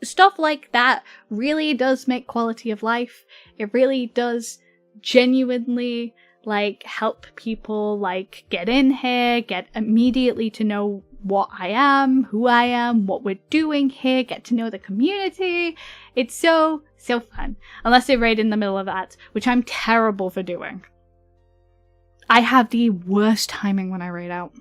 Speaker 2: stuff like that really does make quality of life. It really does genuinely like help people like get in here, get immediately to know what I am, who I am, what we're doing here, get to know the community. It's so fun. Unless they raid in the middle of that, which I'm terrible for doing. I have the worst timing when I raid out.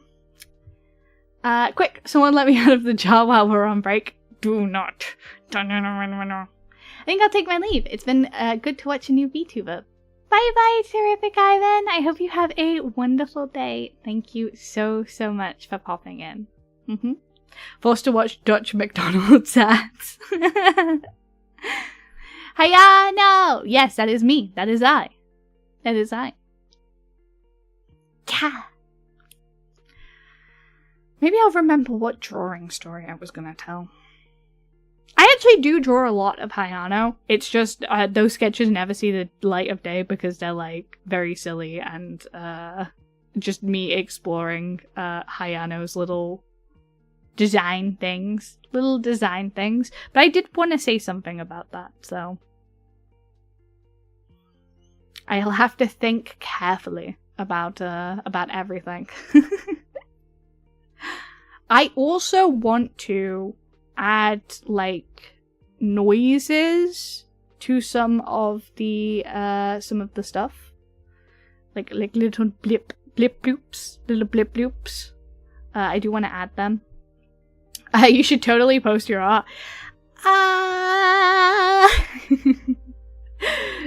Speaker 2: Quick, someone let me out of the jar while we're on break. Do not. I think I'll take my leave. It's been good to watch a new VTuber. Bye-bye, terrific Ivan. I hope you have a wonderful day. Thank you so much for popping in. Forced to watch Dutch McDonald's ads. Hayano! Yes, that is me. That is I. That is I. Yeah. Maybe I'll remember what drawing story I was gonna tell. I actually do draw a lot of Hayano. It's just those sketches never see the light of day because they're like very silly and just me exploring Hayano's little design things. But I did want to say something about that, so I'll have to think carefully about everything. I also want to add like noises to some of the stuff, like little blip bloops. I do want to add them. You should totally post your art.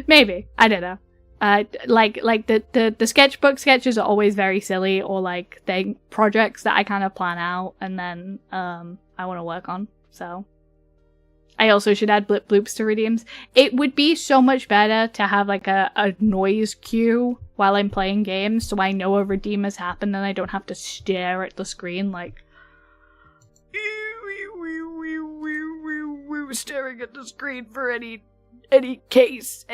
Speaker 2: Maybe, I don't know. Like the sketchbook sketches are always very silly, or like projects that I kind of plan out and then I want to work on. So I also should add blip bloops to redeems. It would be so much better to have like a noise cue while I'm playing games, so I know a redeem has happened and I don't have to stare at the screen like staring at the screen for any case,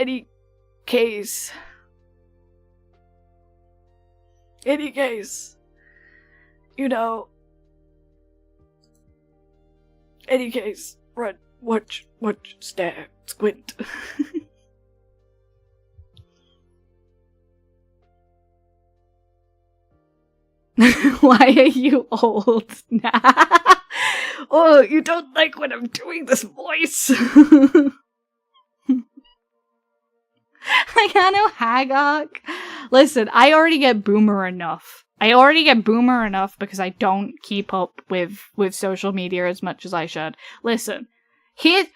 Speaker 2: you know, any case, run, watch, stare, squint. Why are you old now? Oh, you don't like when I'm doing this voice. Hayano Hagok. Listen, I already get boomer enough. Because I don't keep up with social media as much as I should. Listen, here's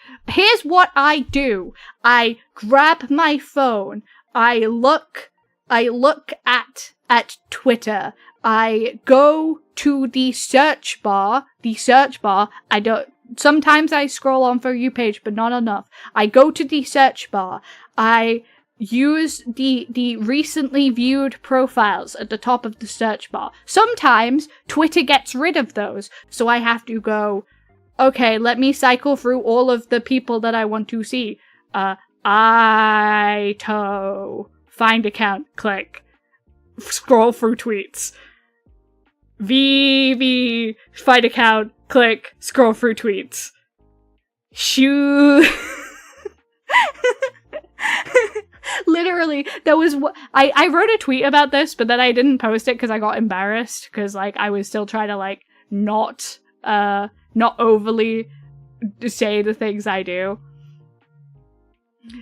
Speaker 2: what I do. I grab my phone. I look at Twitter. I go to the search bar. Sometimes I scroll on For You page, but not enough. I go to the search bar. I use the recently viewed profiles at the top of the search bar. Sometimes Twitter gets rid of those, so I have to go, okay, let me cycle through all of the people that I want to see. Find account, click. Scroll through tweets. Find account, click. Scroll through tweets. Shoot. Literally, there was I wrote a tweet about this, but then I didn't post it because I got embarrassed because like I was still trying to like not overly say the things I do.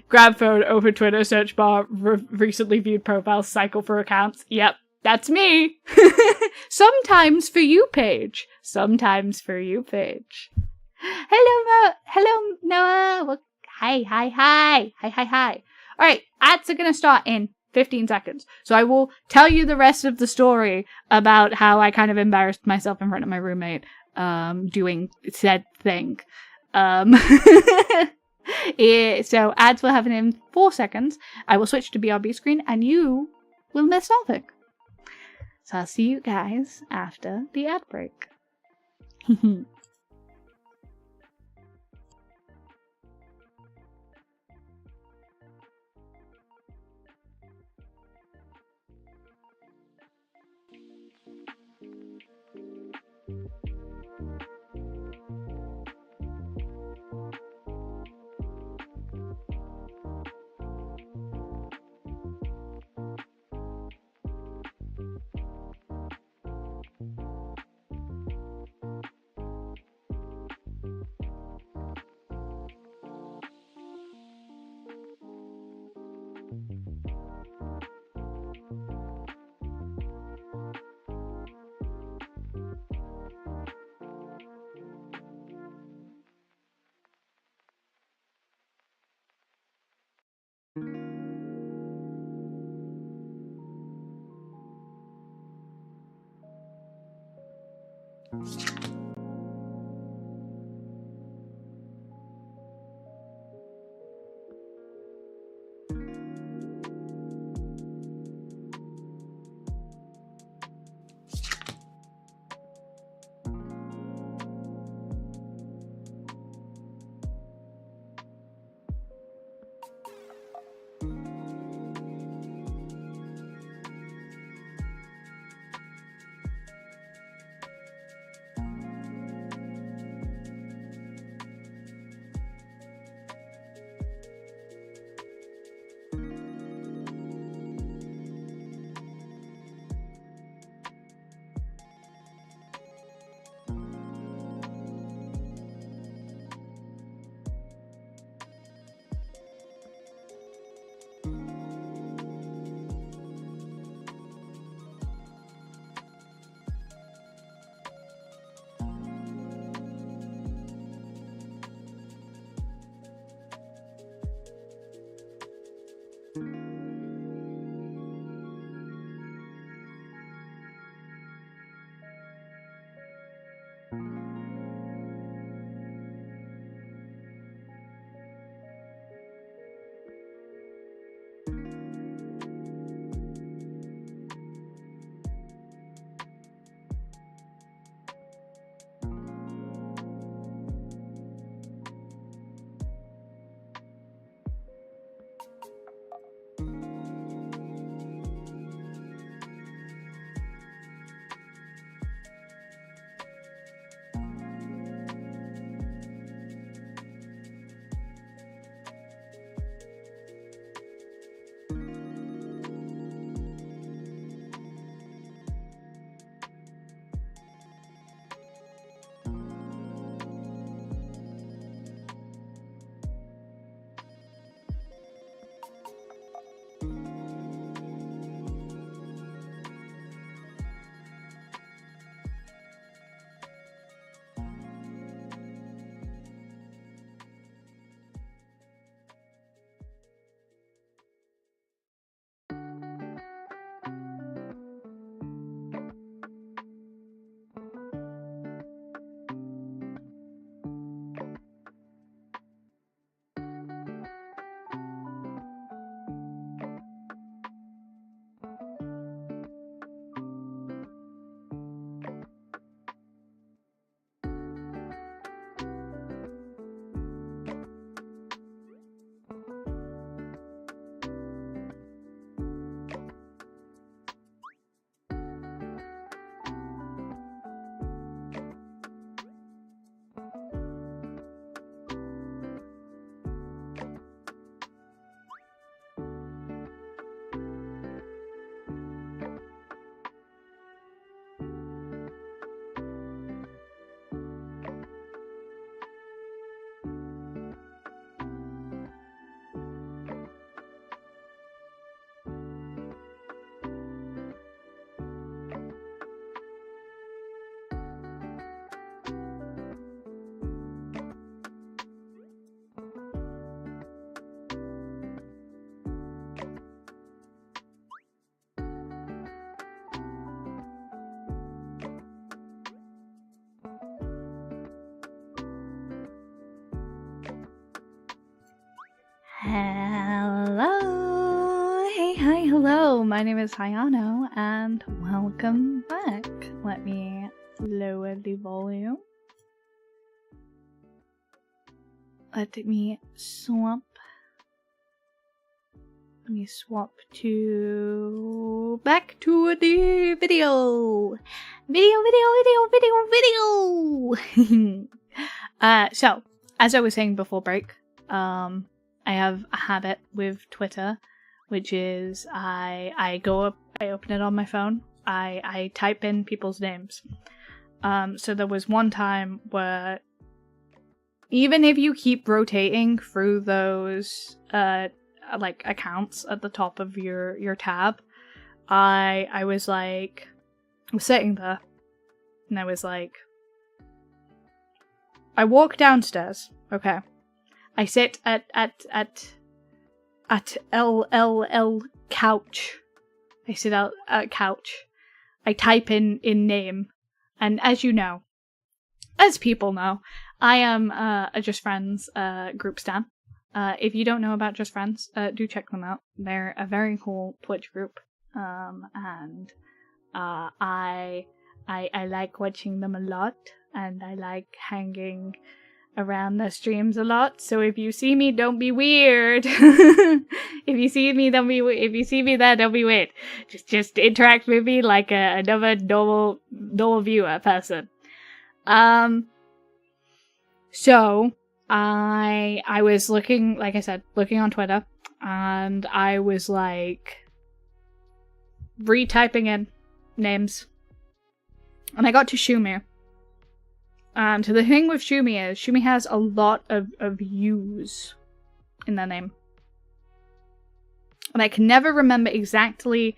Speaker 2: Grab phone, open Twitter, search bar, recently viewed profiles, cycle for accounts. Yep, that's me. Sometimes For You page. Hello Noah. Well, hi. Alright, ads are gonna start in 15 seconds. So I will tell you the rest of the story about how I kind of embarrassed myself in front of my roommate, doing said thing. So ads will happen in 4 seconds. I will switch to BRB screen and you will miss nothing. So I'll see you guys after the ad break. Hello! Hey, hi, hello! My name is Hayano, and welcome back. Let me lower the volume. Let me swap to back to the video. So as I was saying before break, I have a habit with Twitter, which is I go up, I open it on my phone, I type in people's names. So there was one time where even if you keep rotating through those like accounts at the top of your tab, I was like, I was sitting there, and I was like, I walk downstairs. Okay, I sit at LLL couch. I sit out at couch. I type in name, and as you know, as people know, I am a Just Friends group stan. If you don't know about Just Friends, do check them out. They're a very cool Twitch group, and I like watching them a lot, and I like hanging around their streams a lot. So if you see me, don't be weird. If you see me, if you see me there, don't be weird. Just interact with me like another normal viewer person. So I was looking, like I said, looking on Twitter, and I was like retyping in names, and I got to Shumi. So the thing with Shumi is, Shumi has a lot of U's in their name. And I can never remember exactly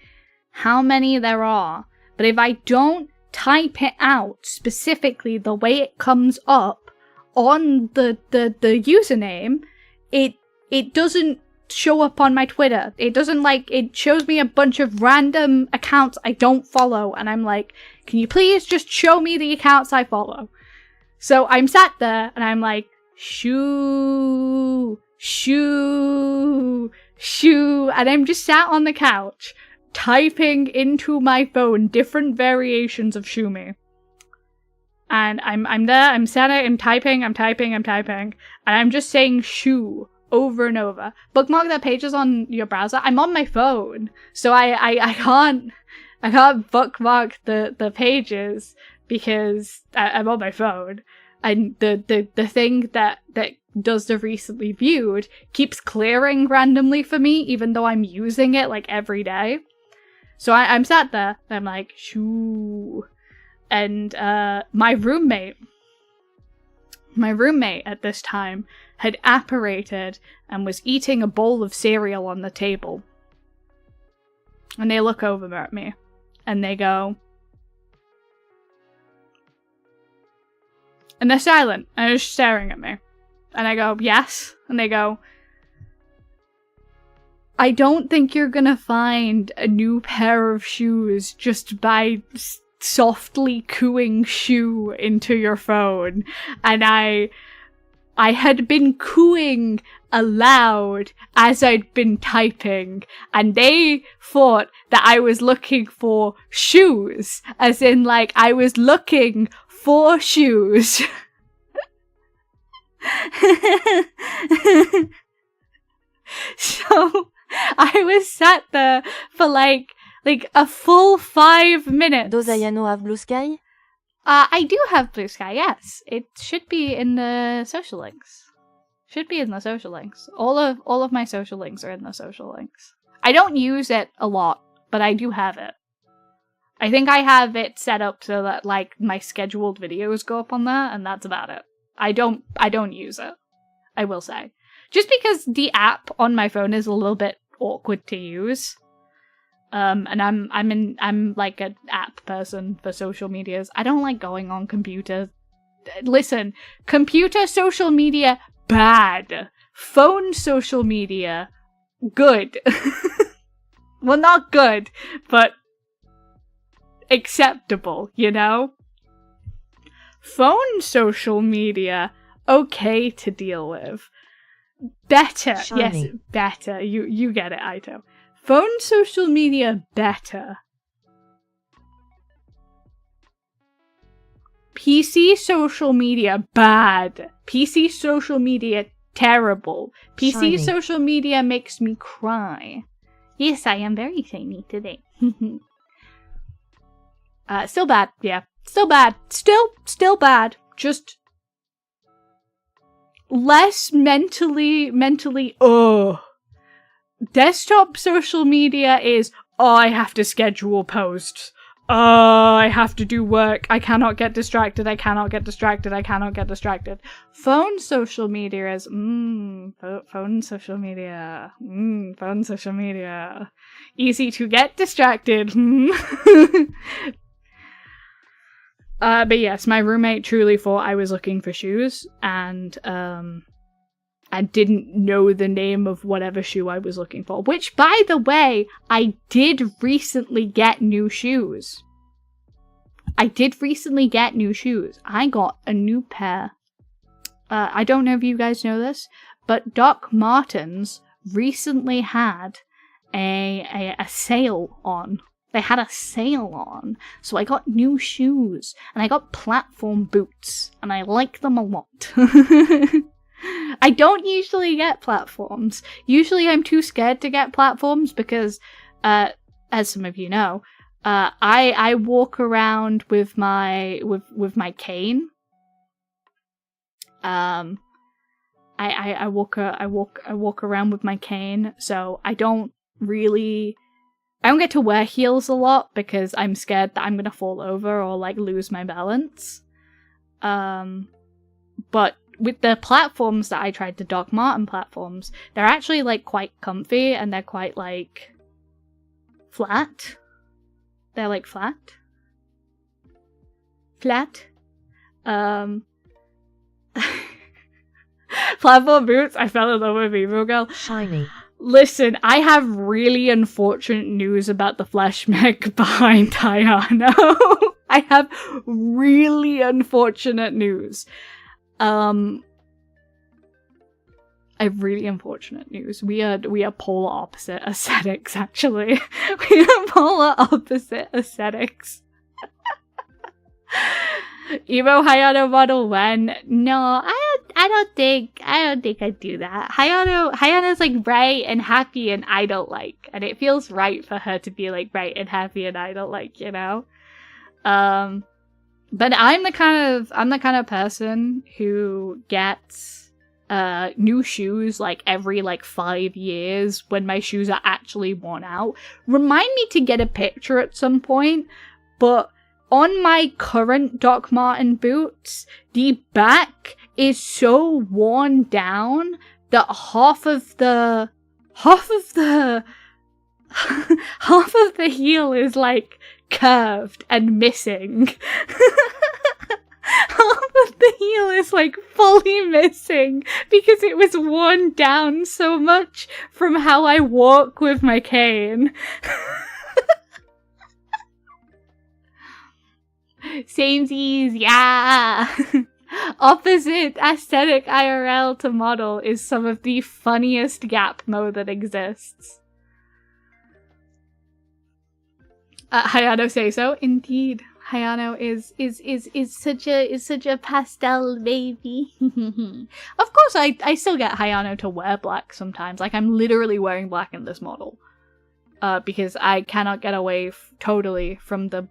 Speaker 2: how many there are, but if I don't type it out specifically the way it comes up on the username, it doesn't show up on my Twitter. It doesn't, like, it shows me a bunch of random accounts I don't follow, and I'm like, can you please just show me the accounts I follow? So I'm sat there, and I'm like, shoo, and I'm just sat on the couch, typing into my phone different variations of Shumi. And I'm there, I'm sat there, I'm typing, and I'm just saying shoo over and over. Bookmark their pages on your browser. I'm on my phone, so I can't bookmark the pages because I'm on my phone. And the thing that does the recently viewed keeps clearing randomly for me, even though I'm using it like every day. So I'm sat there, and I'm like, shoo. And my roommate at this time had apparated and was eating a bowl of cereal on the table. And they look over at me, and they go, and they're silent, and they're just staring at me. And I go, yes. And they go, I don't think you're gonna find a new pair of shoes just by softly cooing shoe into your phone. And I had been cooing aloud as I'd been typing, and they thought that I was looking for shoes, as in, like, I was looking for shoes. So I was sat there for like a full 5 minutes.
Speaker 1: Does Hayano have Blue Sky?
Speaker 2: I do have Blue Sky, yes. It should be in the social links. All of my social links are in the social links. I don't use it a lot, but I do have it. I think I have it set up so that, like, my scheduled videos go up on there, and that's about it. I don't use it, I will say. Just because the app on my phone is a little bit awkward to use. And I'm like an app person for social medias. I don't like going on computer. Listen, computer social media, bad. Phone social media, good. Well, not good, but acceptable, you know? Phone social media, okay to deal with. Better,
Speaker 1: Shiny.
Speaker 2: Yes, better. You get it, Aito. Phone social media, better. PC social media, bad. PC social media, terrible. PC
Speaker 1: Shiny.
Speaker 2: social media makes me cry. Yes, I am very shiny today. Still bad, yeah. Still bad. Still bad. Just less mentally, Desktop social media is, oh, I have to schedule posts. I have to do work. I cannot get distracted. I cannot get distracted. I cannot get distracted. Phone social media is, phone social media. Phone social media. Easy to get distracted. But yes, my roommate truly thought I was looking for shoes, and I didn't know the name of whatever shoe I was looking for. Which, by the way, I did recently get new shoes. I got a new pair. I don't know if you guys know this, but Doc Martens recently had a sale on. They had a sale on, so I got new shoes, and I got platform boots, and I like them a lot. I don't usually get platforms. Usually I'm too scared to get platforms because, as some of you know, I walk around with my cane. I walk around with my cane, so I don't get to wear heels a lot because I'm scared that I'm gonna fall over or like lose my balance. But with the platforms that I tried, the Doc Marten platforms, they're actually like quite comfy and they're quite like flat. They're like flat. Platform boots. I fell in love with Evo Girl.
Speaker 3: Shiny.
Speaker 2: Listen, I have really unfortunate news about the flesh mech behind Hayano. I have really unfortunate news. I have really unfortunate news. We are polar opposite aesthetics, actually. We are polar opposite aesthetics. Evo Hayano model when? No, I don't think I'd do that. Hayano's like bright and happy and I don't like. And it feels right for her to be like bright and happy and I don't like, you know? But I'm the kind of person who gets new shoes like every like 5 years when my shoes are actually worn out. Remind me to get a picture at some point, but on my current Doc Marten boots, the back is so worn down that half of the heel is like curved and missing. Half of the heel is like fully missing because it was worn down so much from how I walk with my cane. Samesies, yeah! Opposite aesthetic IRL to model is some of the funniest gap mode that exists. Hayano say so. Indeed, Hayano is such a pastel baby. Of course, I still get Hayano to wear black sometimes. Like I'm literally wearing black in this model, because I cannot get away totally from the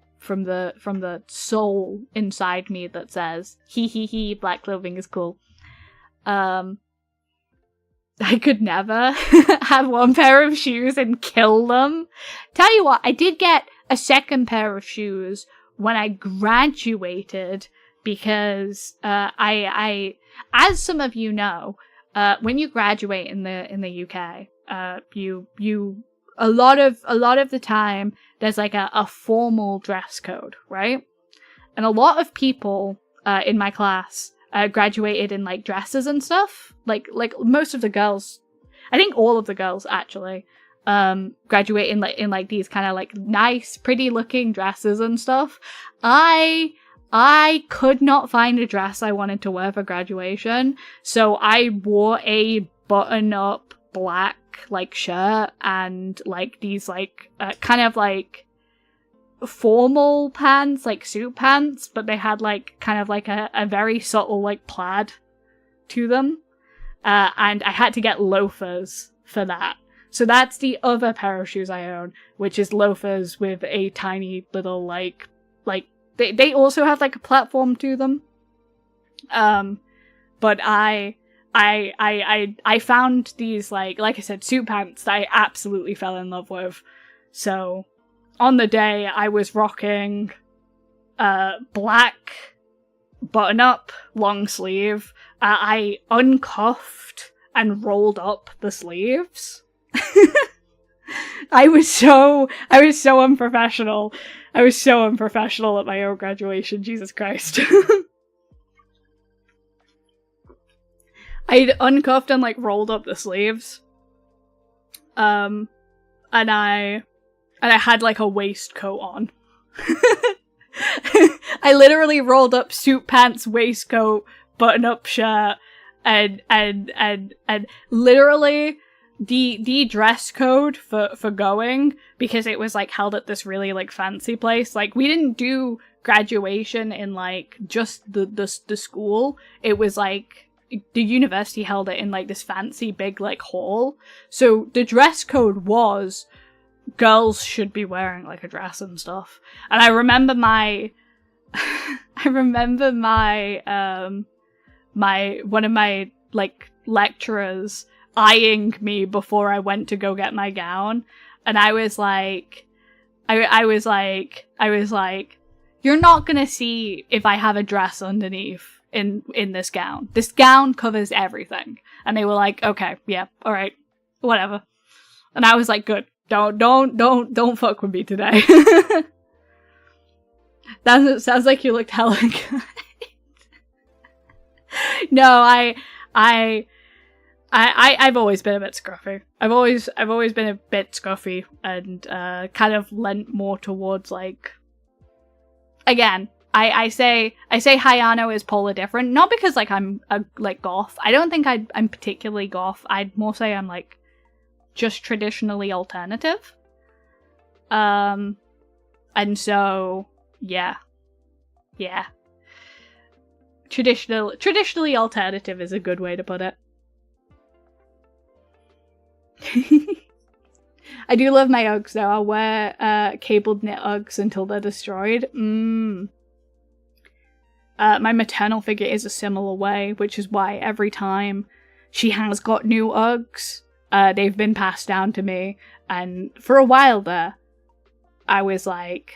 Speaker 2: soul inside me that says he black clothing is cool. I could never have one pair of shoes and kill them. Tell you what, I did get a second pair of shoes when I graduated because I as some of you know, when you graduate in the UK, you a lot of the time there's like a formal dress code, right? And a lot of people in my class graduated in like dresses and stuff. Like most of the girls, I think all of the girls actually, graduate in like these kind of like nice, pretty looking dresses and stuff. I could not find a dress I wanted to wear for graduation, so I wore a button-up black like shirt and like these like kind of like formal pants, like suit pants, but they had like kind of like a very subtle like plaid to them, and I had to get loafers for that. So that's the other pair of shoes I own, which is loafers with a tiny little like they also have like a platform to them, but I found these like I said suit pants that I absolutely fell in love with, so on the day I was rocking black button-up long sleeve. I uncuffed and rolled up the sleeves. I was so unprofessional. I was so unprofessional at my own graduation. Jesus Christ. I'd uncuffed and like rolled up the sleeves. And I had like a waistcoat on. I literally rolled up suit pants, waistcoat, button-up shirt, and literally the dress code for going, because it was like held at this really like fancy place. Like, we didn't do graduation in like just the school. It was like the university held it in like this fancy big like hall. So the dress code was girls should be wearing like a dress and stuff. And I remember my one of my like lecturers eyeing me before I went to go get my gown, and I was like, you're not gonna see if I have a dress underneath in this gown. This gown covers everything. And they were like, okay, yeah, all right, whatever. And I was like, good. Don't fuck with me today. That sounds like you looked hella good. No, I've always been a bit scruffy. I've always been a bit scruffy, and kind of lent more towards like, again, I say Hayano is polar different, not because like I'm like goth. I don't think I'm particularly goth. I'd more say I'm like just traditionally alternative. And so yeah. Traditionally alternative is a good way to put it. I do love my Uggs though. I'll wear cabled knit Uggs until they're destroyed. My maternal figure is a similar way, which is why every time she has got new Uggs, they've been passed down to me. And for a while there, I was like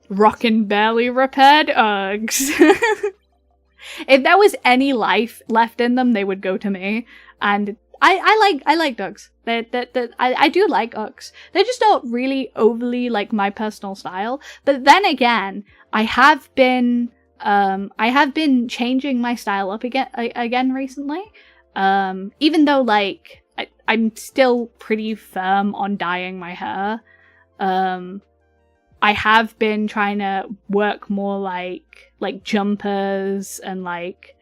Speaker 2: rocking barely repaired Uggs. If there was any life left in them, they would go to me. And I like Uggs. I do like Uggs. They're just not really overly like my personal style. But then again, I have been changing my style up again recently. Even though like I'm still pretty firm on dyeing my hair. I have been trying to work more like jumpers, and like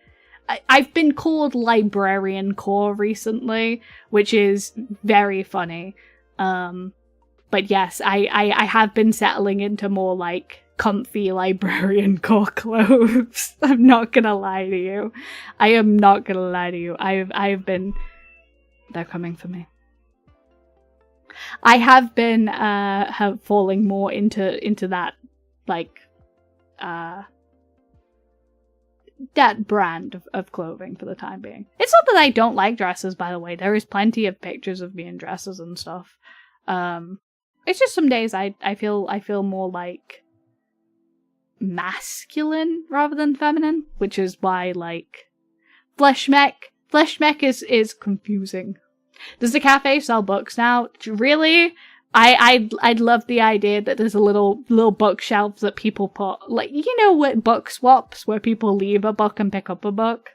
Speaker 2: I've been called librarian core recently, which is very funny. But yes, I have been settling into more like comfy librarian core clothes. I'm not gonna lie to you. I am not gonna lie to you. I've been, they're coming for me. I have been falling more into that like that brand of clothing for the time being. It's not that I don't like dresses, by the way. There is plenty of pictures of me in dresses and stuff. It's just some days I feel more like masculine rather than feminine, which is why like flesh mech is confusing. Does the cafe sell books now? Really? I'd love the idea that there's a little bookshelves that people put, like, you know, what, book swaps where people leave a book and pick up a book.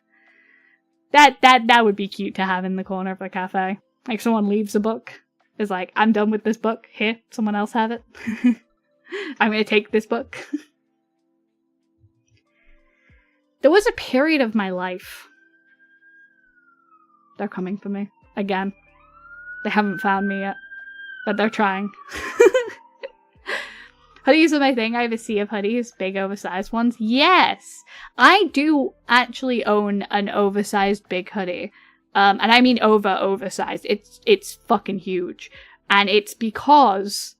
Speaker 2: That would be cute to have in the corner of a cafe. Like, someone leaves a book, is like, I'm done with this book. Here, someone else have it. I'm gonna take this book. There was a period of my life. They're coming for me. Again. They haven't found me yet. But they're trying. Hoodies are my thing. I have a sea of hoodies. Big oversized ones. Yes! I do actually own an oversized big hoodie. And I mean oversized. It's fucking huge. And it's because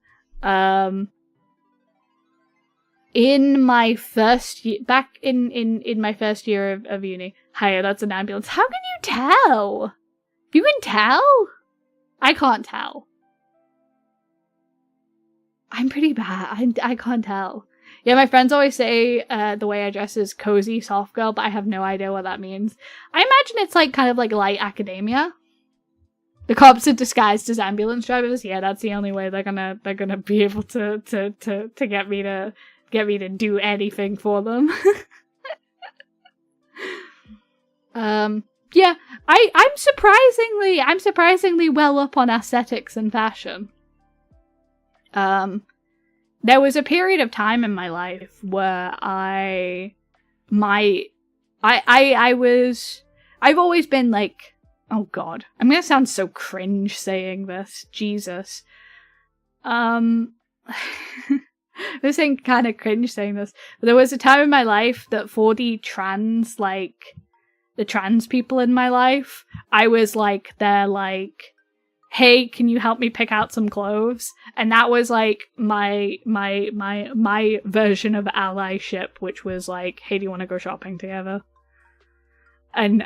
Speaker 2: in my first year, back in my first year of uni. Hiya, that's an ambulance. How can you tell? You can tell? I can't tell. I'm pretty bad. I can't tell. Yeah, my friends always say the way I dress is cozy soft girl, but I have no idea what that means. I imagine it's like kind of like light academia. The cops are disguised as ambulance drivers. Yeah, that's the only way they're gonna be able to get me to do anything for them. Yeah, I'm surprisingly well up on aesthetics and fashion. There was a period of time in my life where I've always been like, oh god, I'm gonna sound so cringe saying this, Jesus. This ain't kind of cringe saying this, but there was a time in my life that for the trans people in my life, I was like, they're like, hey, can you help me pick out some clothes? And that was like my version of allyship, which was like, hey, do you want to go shopping together? And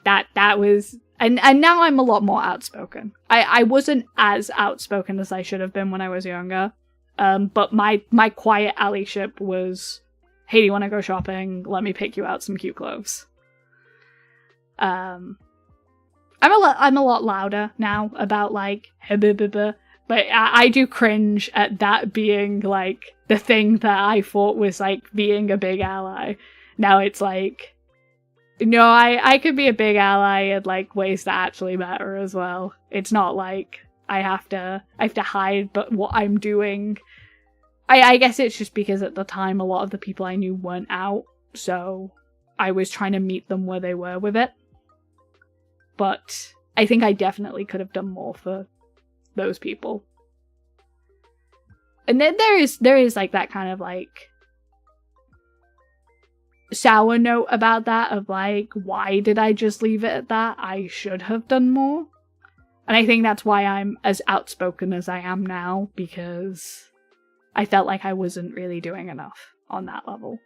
Speaker 2: that was, and now I'm a lot more outspoken. I wasn't as outspoken as I should have been when I was younger. But my quiet allyship was, hey, do you want to go shopping? Let me pick you out some cute clothes. I'm a lot louder now about like, but I do cringe at that being like the thing that I thought was like being a big ally. Now it's like, no, I could be a big ally in like ways that actually matter as well. It's not like I have to hide but what I'm doing. I guess it's just because at the time a lot of the people I knew weren't out, so I was trying to meet them where they were with it. But I think I definitely could have done more for those people. And then there is like that kind of like sour note about that of like, why did I just leave it at that? I should have done more. And I think that's why I'm as outspoken as I am now, because I felt like I wasn't really doing enough on that level.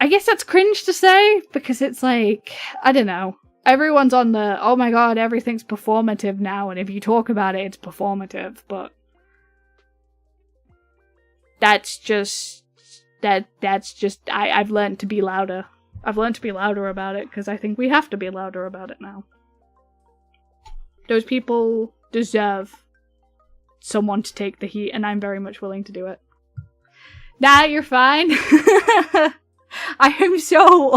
Speaker 2: I guess that's cringe to say, because it's like, I don't know. Everyone's on the, oh my god, everything's performative now, and if you talk about it, it's performative, but that's just, I've learned to be louder. I've learned to be louder about it, because I think we have to be louder about it now. Those people deserve someone to take the heat, and I'm very much willing to do it. Nah, you're fine. I'm so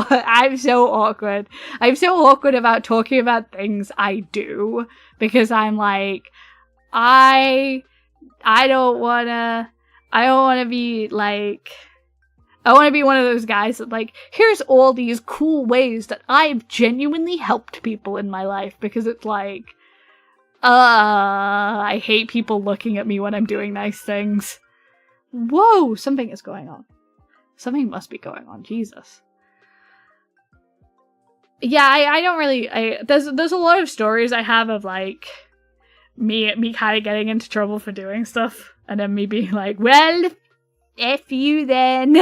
Speaker 2: awkward. I'm so awkward about talking about things I do, because I'm like, I don't wanna be like, I want to be one of those guys that like, here's all these cool ways that I've genuinely helped people in my life, because it's like, I hate people looking at me when I'm doing nice things. Whoa, something is going on. Something must be going on, Jesus. Yeah, I don't really, there's a lot of stories I have of like, me kind of getting into trouble for doing stuff, and then me being like, well, F you then.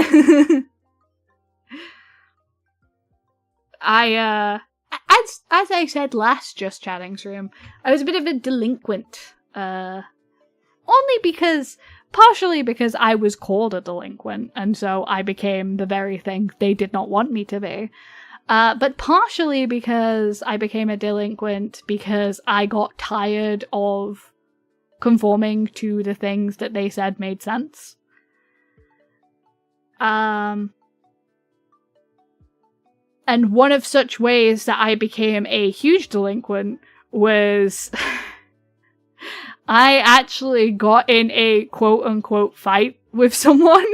Speaker 2: As I said last Just Chatting stream, I was a bit of a delinquent. Only because, partially because I was called a delinquent, and so I became the very thing they did not want me to be. But partially because I became a delinquent because I got tired of conforming to the things that they said made sense. And one of such ways that I became a huge delinquent was I actually got in a quote-unquote fight with someone.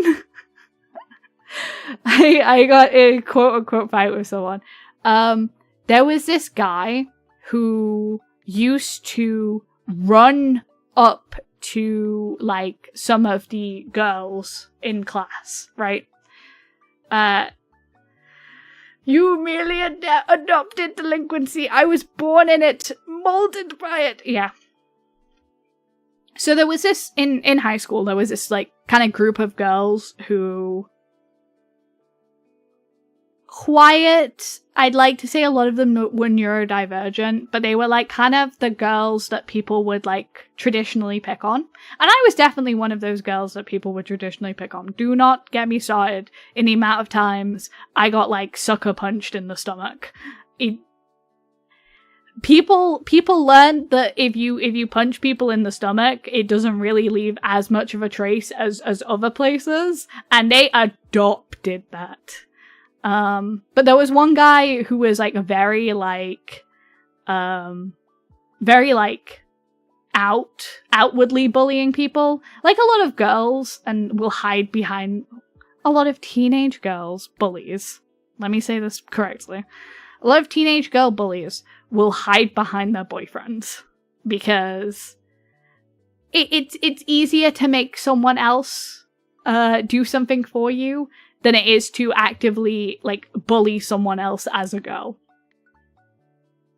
Speaker 2: I got in a quote-unquote fight with someone. There was this guy who used to run up to, like, some of the girls in class, right? You merely adopted delinquency. I was born in it, molded by it. Yeah. So there was this, in high school, there was this, like, kind of group of girls who quiet. I'd like to say a lot of them were neurodivergent, but they were like kind of the girls that people would like traditionally pick on. And I was definitely one of those girls that people would traditionally pick on. Do not get me started in the amount of times I got like sucker punched in the stomach. People learn that if you punch people in the stomach, it doesn't really leave as much of a trace as other places, and they adopted that. But there was one guy who was like very like outwardly bullying people, like a lot of girls, and will hide behind a lot of teenage girls bullies. Let me say this correctly. A lot of teenage girl bullies will hide behind their boyfriends because it's easier to make someone else do something for you than it is to actively like bully someone else as a girl.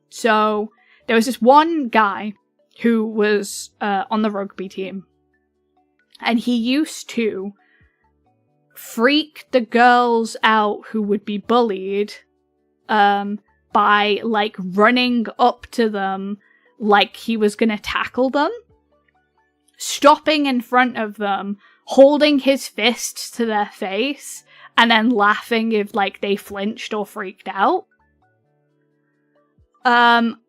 Speaker 2: So there was this one guy who was on the rugby team, and he used to freak the girls out who would be bullied by like running up to them like he was gonna tackle them, stopping in front of them, holding his fists to their face, and then laughing if like they flinched or freaked out. I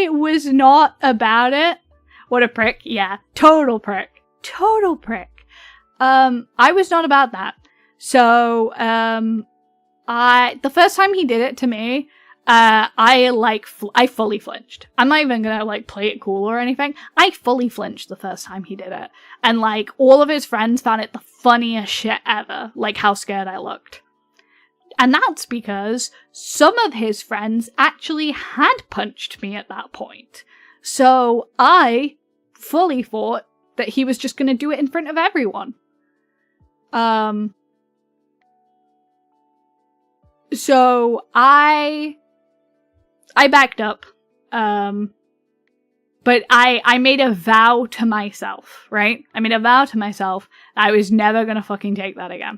Speaker 2: was not about it. What a prick. Yeah, total prick. Total prick. I was not about that. So, the first time he did it to me, I fully flinched. I'm not even gonna like play it cool or anything. I fully flinched the first time he did it. And like all of his friends found it the funniest shit ever, like how scared I looked. And that's because some of his friends actually had punched me at that point. So I fully thought that he was just gonna do it in front of everyone. So I backed up, but I made a vow to myself, right? I made a vow to myself I was never gonna fucking take that again.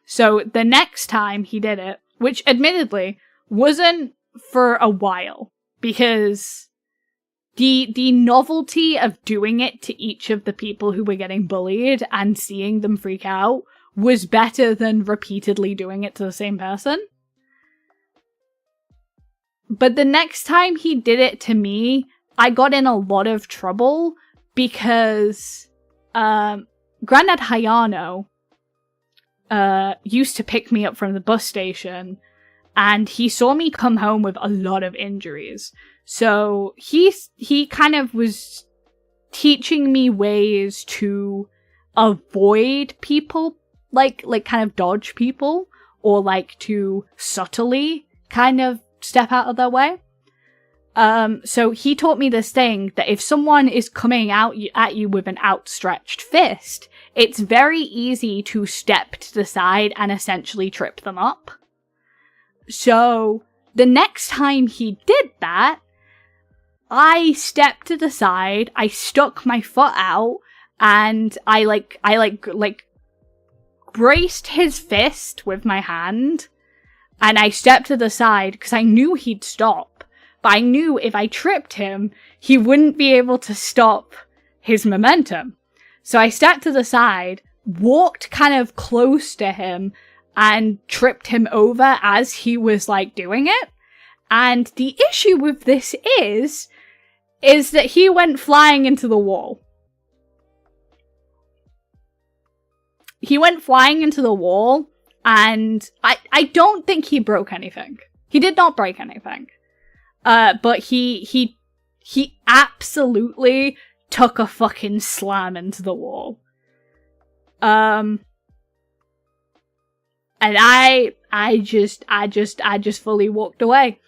Speaker 2: So the next time he did it, which admittedly wasn't for a while, because the novelty of doing it to each of the people who were getting bullied and seeing them freak out was better than repeatedly doing it to the same person. But the next time he did it to me, I got in a lot of trouble because Granddad Hayano used to pick me up from the bus station, and he saw me come home with a lot of injuries. So he kind of was teaching me ways to avoid people, like kind of dodge people, or like to subtly kind of step out of their way. So he taught me this thing that if someone is coming out at you with an outstretched fist, it's very easy to step to the side and essentially trip them up. So the next time he did that, I stepped to the side, I stuck my foot out, and I braced his fist with my hand, and I stepped to the side because I knew he'd stop. But I knew if I tripped him, he wouldn't be able to stop his momentum. So I stepped to the side, walked kind of close to him, and tripped him over as he was like doing it. And the issue with this is that he went flying into the wall. He went flying into the wall, and I don't think he broke anything. He did not break anything. But he absolutely took a fucking slam into the wall. And I just fully walked away.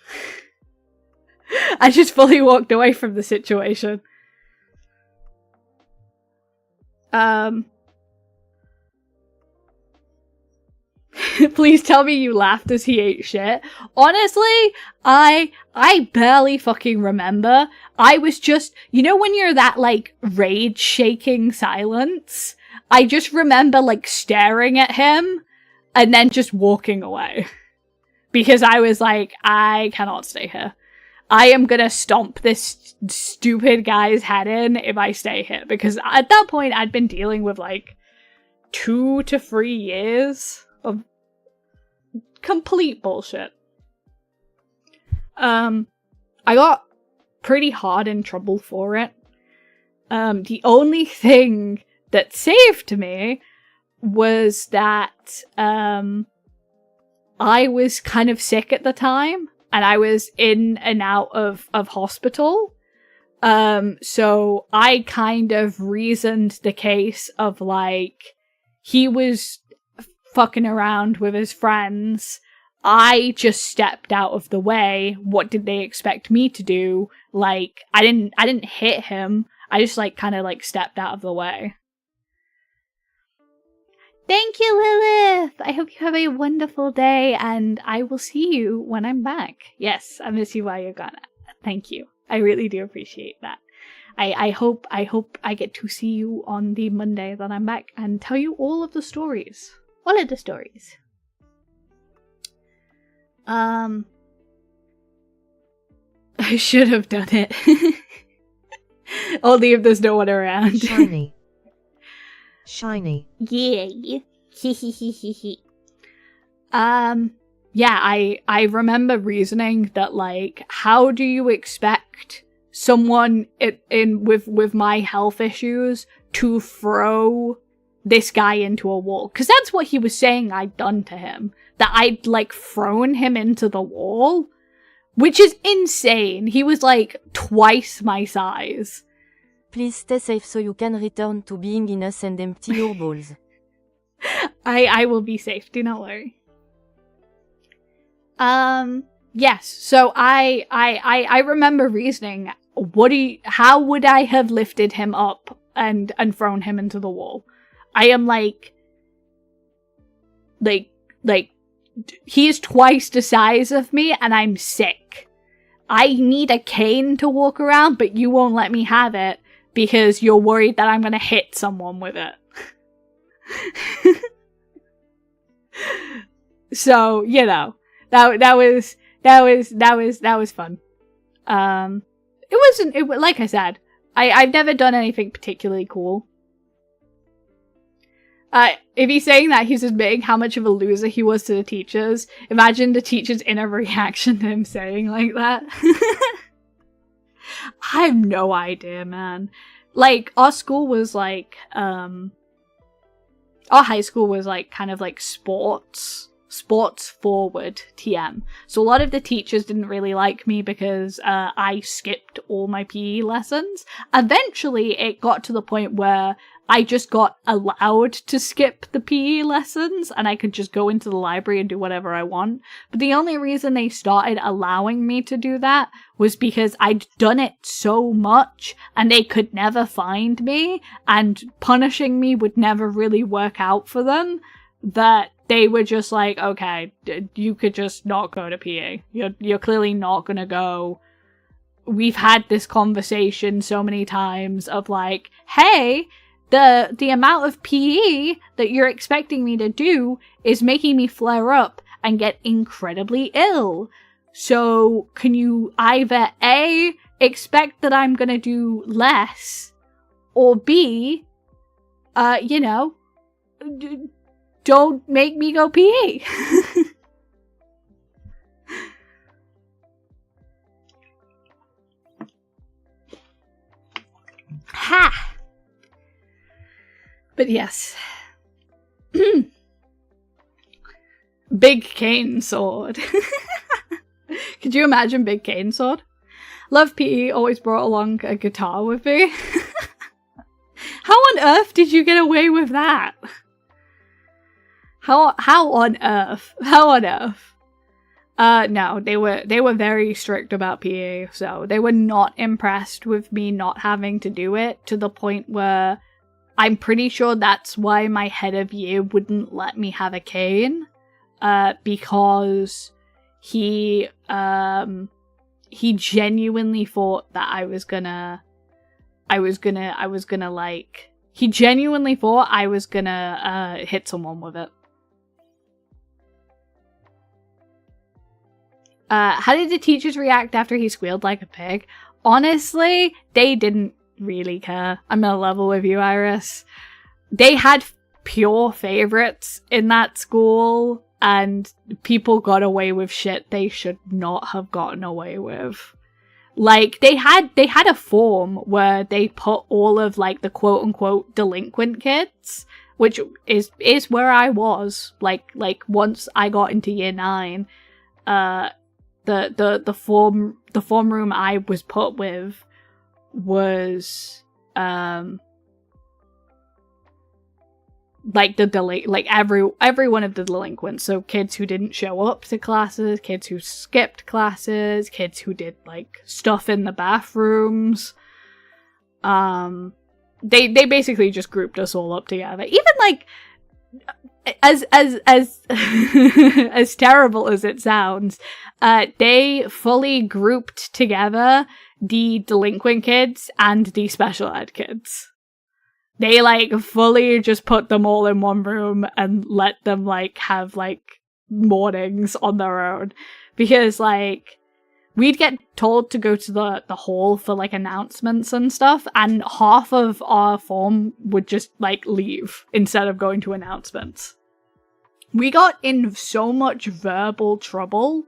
Speaker 2: I just fully walked away from the situation. Please tell me you laughed as he ate shit. Honestly, I barely fucking remember. I was just, you know when you're that, like, rage-shaking silence? I just remember, like, staring at him and then just walking away. Because I was like, I cannot stay here. I am gonna stomp this stupid guy's head in if I stay here. Because at that point, I'd been dealing with, like, 2 to 3 years of complete bullshit. I got pretty hard in trouble for it. The only thing that saved me was that, I was kind of sick at the time, and I was in and out of hospital. So I kind of reasoned the case of, like, he was fucking around with his friends. I just stepped out of the way. What did they expect me to do? Like, I didn't hit him. I just, like, kind of, like, stepped out of the way. Thank you, Lilith! I hope you have a wonderful day, and I will see you when I'm back. Yes, I miss you while you're gone. Thank you. I really do appreciate that. I hope I get to see you on the Monday that I'm back and tell you all of the stories. All of the stories. I should have done it. Only if there's no one around.
Speaker 3: Shiny. Shiny.
Speaker 2: Yay. Yeah, I remember reasoning that, like, how do you expect someone with my health issues to throw this guy into a wall? Because that's what he was saying I'd done to him. That I'd, like, thrown him into the wall. Which is insane. He was, like, twice my size.
Speaker 1: Please stay safe so you can return to being in us and empty your balls.
Speaker 2: I will be safe, do not worry. Yes, so I remember reasoning, how would I have lifted him up and thrown him into the wall? I am like, he is twice the size of me and I'm sick. I need a cane to walk around, but you won't let me have it because you're worried that I'm gonna hit someone with it. So, you know, that was fun. Like I said, I've never done anything particularly cool. If he's saying that, he's admitting how much of a loser he was to the teachers. Imagine the teacher's inner reaction to him saying like that. I have no idea, man. Like, our school was like, our high school was like, kind of like sports forward TM. So a lot of the teachers didn't really like me because I skipped all my PE lessons. Eventually, it got to the point where I just got allowed to skip the PE lessons and I could just go into the library and do whatever I want. But the only reason they started allowing me to do that was because I'd done it so much and they could never find me and punishing me would never really work out for them, that they were just like, okay, you could just not go to PE. You're clearly not gonna go. We've had this conversation so many times of like, hey, the amount of PE that you're expecting me to do is making me flare up and get incredibly ill. So can you either A, expect that I'm gonna do less, or B, don't make me go PE. Ha! But yes. Big cane sword. Could you imagine big cane sword? Love PE, always brought along a guitar with me. How on earth did you get away with that? How on earth? How on earth? No, they were very strict about PE, so they were not impressed with me not having to do it, to the point where I'm pretty sure that's why my head of year wouldn't let me have a cane. because he genuinely thought that he genuinely thought I was gonna hit someone with it. How did the teachers react after he squealed like a pig? Honestly, they didn't really care. I'm gonna level with you, Iris. They had pure favorites in that school, and people got away with shit they should not have gotten away with. Like, they had a form where they put all of, like, the quote-unquote delinquent kids, which is where I was. Like, once I got into year 9, the form room I was put with was, like every one of the delinquents. So kids who didn't show up to classes, kids who skipped classes, kids who did like stuff in the bathrooms. They basically just grouped us all up together. Even like as as terrible as it sounds, they fully grouped together the delinquent kids and the special ed kids. They, like, fully just put them all in one room and let them, like, have, like, mornings on their own. Because, like, we'd get told to go to the hall for, like, announcements and stuff, and half of our form would just, like, leave instead of going to announcements. We got in so much verbal trouble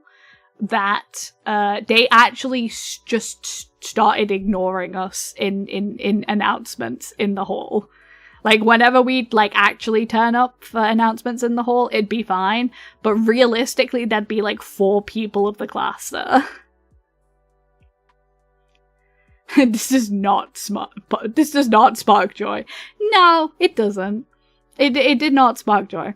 Speaker 2: that they actually just started ignoring us in announcements in the hall. Like, whenever we'd, like, actually turn up for announcements in the hall, it'd be fine. But realistically, there'd be, like, 4 people of the class there. This does not spark joy. No, it doesn't. It did not spark joy.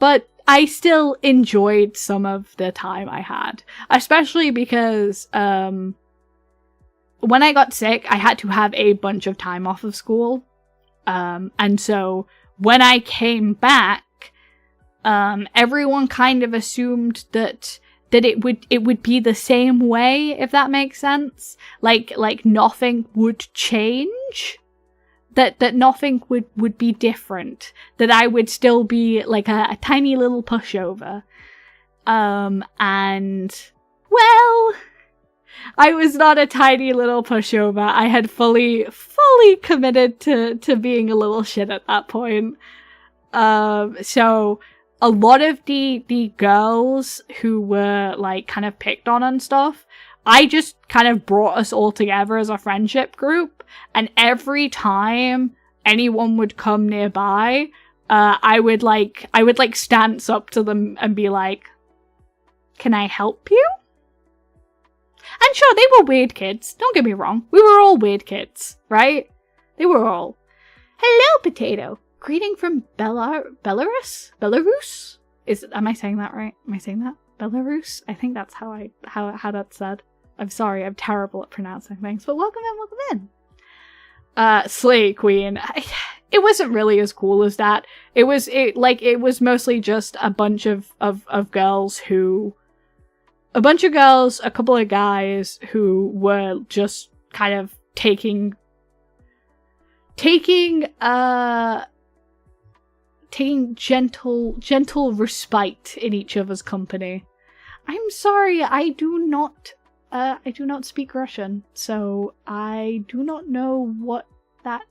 Speaker 2: But I still enjoyed some of the time I had. Especially because, when I got sick, I had to have a bunch of time off of school. And so, when I came back, everyone kind of assumed that it would be the same way, if that makes sense. Like nothing would change. That nothing would be different. That I would still be like a tiny little pushover. And, well, I was not a tiny little pushover. I had fully committed to being a little shit at that point. So a lot of the girls who were, like, kind of picked on and stuff, I just kind of brought us all together as a friendship group, and every time anyone would come nearby, I would stance up to them and be like, "Can I help you?" And sure, they were weird kids, don't get me wrong. We were all weird kids, right? They were all. Hello, Potato! Greeting from Belarus? Am I saying that right? Am I saying that? Belarus? I think that's how that's said. I'm sorry, I'm terrible at pronouncing things, but welcome in. Slay Queen. It wasn't really as cool as that. It was mostly just a bunch of girls a couple of guys who were just kind of taking gentle respite in each other's company. I'm sorry, I do not speak Russian, so I do not know what that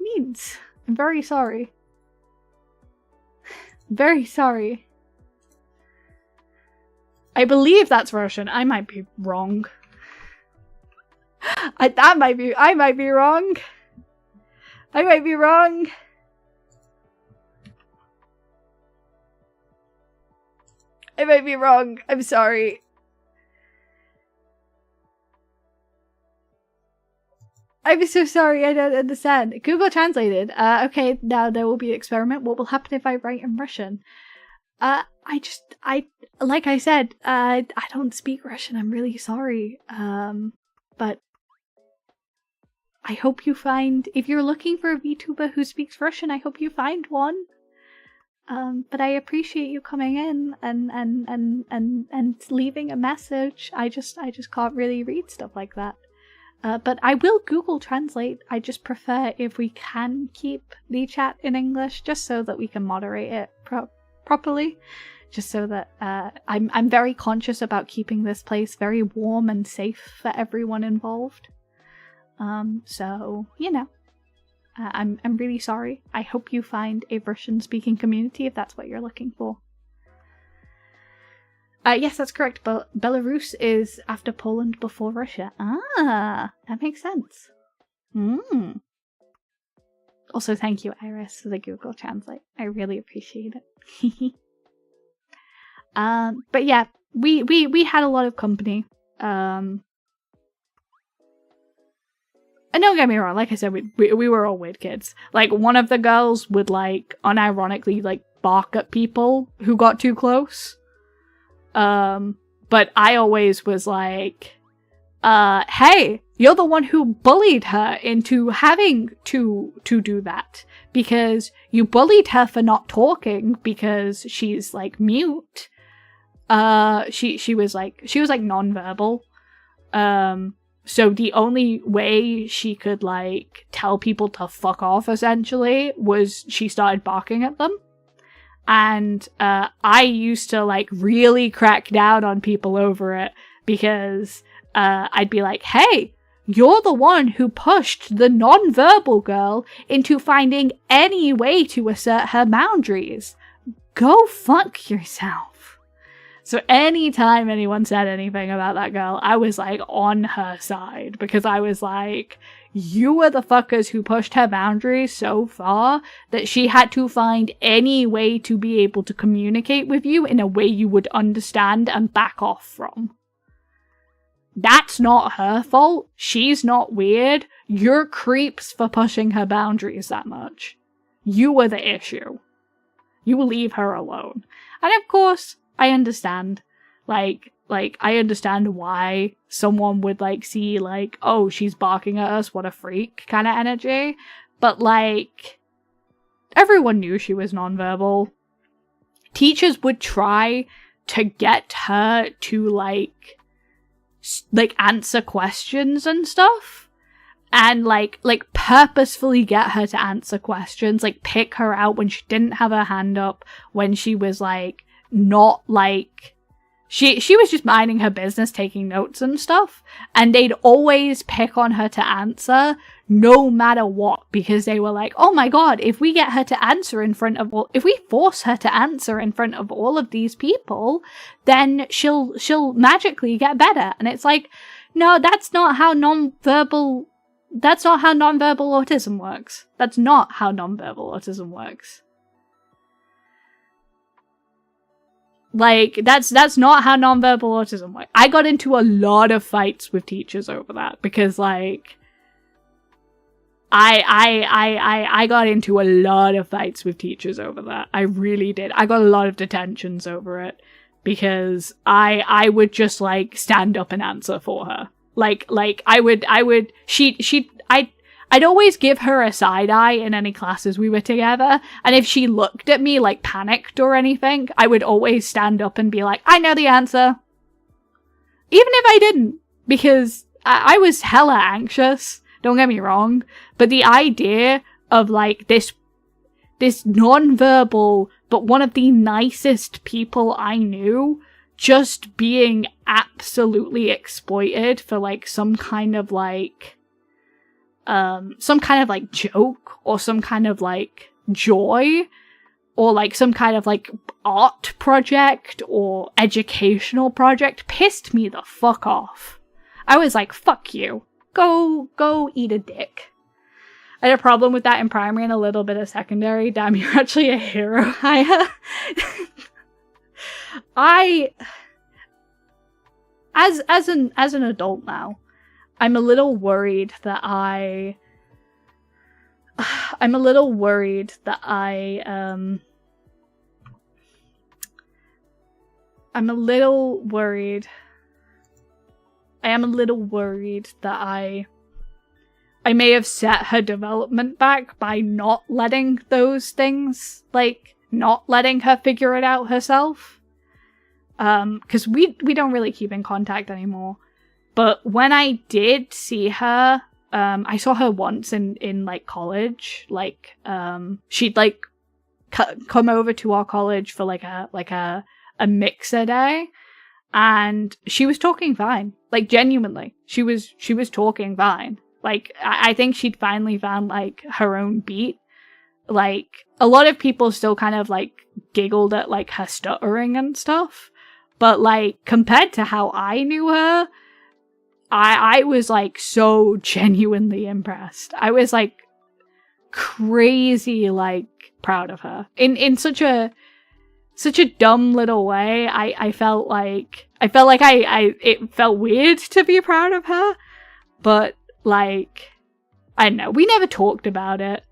Speaker 2: means. I'm very sorry. Very sorry. I believe that's Russian. I might be wrong. I might be wrong. I might be wrong. I might be wrong. I'm sorry. I'm so sorry, I don't understand. Google translated. Okay, now there will be an experiment. What will happen if I write in Russian? Like I said, I don't speak Russian. I'm really sorry. But I hope you find, if you're looking for a VTuber who speaks Russian, I hope you find one. But I appreciate you coming in and leaving a message. I just can't really read stuff like that. But I will Google Translate. I just prefer if we can keep the chat in English, just so that we can moderate it properly. Just so that I'm very conscious about keeping this place very warm and safe for everyone involved. So, you know, I'm really sorry. I hope you find a Russian-speaking community if that's what you're looking for. Yes, that's correct. Belarus is after Poland before Russia. Ah, that makes sense. Also, thank you, Iris, for the Google Translate. I really appreciate it. But yeah, we had a lot of company. And don't get me wrong, like I said, we were all weird kids. Like, one of the girls would, like, unironically, like, bark at people who got too close. But I always was like, hey, you're the one who bullied her into having to do that. Because you bullied her for not talking because she's, like, mute. She was nonverbal. So the only way she could, like, tell people to fuck off, essentially, was she started barking at them. And, I used to, like, really crack down on people over it, because, I'd be like, hey, you're the one who pushed the nonverbal girl into finding any way to assert her boundaries. Go fuck yourself. So anytime anyone said anything about that girl, I was, like, on her side, because I was like, you were the fuckers who pushed her boundaries so far that she had to find any way to be able to communicate with you in a way you would understand and back off from. That's not her fault. She's not weird. You're creeps for pushing her boundaries that much. You were the issue. You leave her alone. And of course, I understand. Like, I understand why someone would, like, see, like, oh, she's barking at us, what a freak kind of energy. But, like, everyone knew she was nonverbal. Teachers would try to get her to, like, answer questions and stuff. And, like, purposefully get her to answer questions. Like, pick her out when she didn't have her hand up, when she was, like, not, like... She was just minding her business, taking notes and stuff, and they'd always pick on her to answer, no matter what, because they were like, oh my god, if we get her to answer if we force her to answer in front of all of these people, then she'll magically get better. And it's like, no, that's not how nonverbal autism works. That's not how nonverbal autism works. Like, that's not how nonverbal autism works. I got into a lot of fights with teachers over that, because, like, I got into a lot of fights with teachers over that. I really did. I got a lot of detentions over it, because I would just, like, stand up and answer for her. I'd always give her a side eye in any classes we were together, and if she looked at me, like, panicked or anything, I would always stand up and be like, I know the answer. Even if I didn't, because I was hella anxious, don't get me wrong, but the idea of, like, this non-verbal, but one of the nicest people I knew, just being absolutely exploited for, like, some kind of, like, joke, or some kind of, like, joy, or, like, some kind of, like, art project or educational project pissed me the fuck off. I was like, fuck you. Go eat a dick. I had a problem with that in primary and a little bit of secondary. Damn, you're actually a hero, Haya. As an adult now, I'm a little worried that I'm a little worried that I am a little worried that I may have set her development back by not letting those things, like, not letting her figure it out herself. Because we don't really keep in contact anymore. But when I did see her, I saw her once in like college. Like, she'd like come over to our college for like a mixer day, and she was talking fine. Like, genuinely, she was talking fine. Like, I think she'd finally found like her own beat. Like, a lot of people still kind of like giggled at like her stuttering and stuff, but like compared to how I knew her, I was like so genuinely impressed. I was like crazy like proud of her in such a dumb little way. I felt like it felt weird to be proud of her, but like, I don't know, we never talked about it.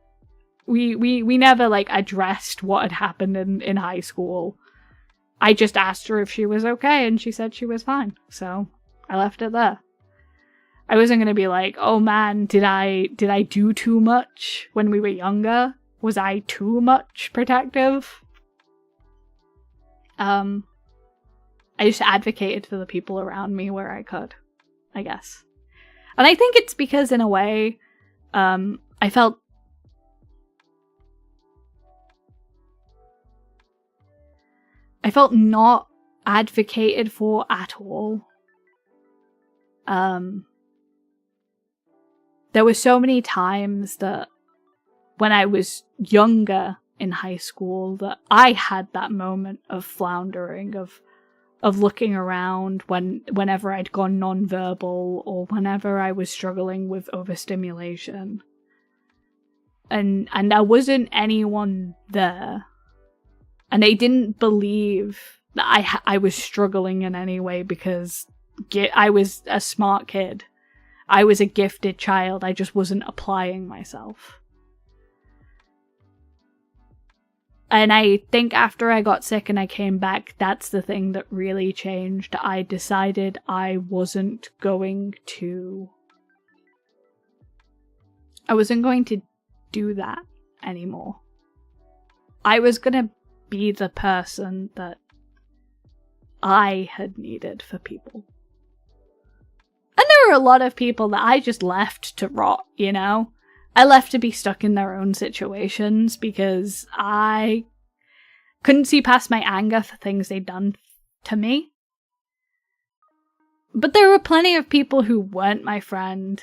Speaker 2: We never like addressed what had happened in high school. I just asked her if she was okay, and she said she was fine. So I left it there. I wasn't gonna be like, oh man, did I do too much when we were younger? Was I too much protective? I just advocated for the people around me where I could, I guess. And I think it's because in a way, I felt not advocated for at all. There were so many times that when I was younger in high school that I had that moment of floundering, of looking around whenever I'd gone nonverbal or whenever I was struggling with overstimulation. And there wasn't anyone there. And they didn't believe that I was struggling in any way because I was a smart kid. I was a gifted child. I just wasn't applying myself. And I think after I got sick and I came back, that's the thing that really changed. I decided I wasn't going to do that anymore. I was going to be the person that I had needed for people. And there are a lot of people that I just left to rot, you know? I left to be stuck in their own situations because I couldn't see past my anger for things they'd done to me. But there were plenty of people who weren't my friend.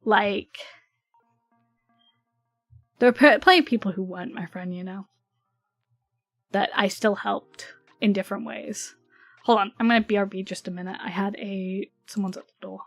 Speaker 2: Like, there were plenty of people who weren't my friend, you know? That I still helped in different ways. Hold on, I'm gonna BRB just a minute. Someone's at the door.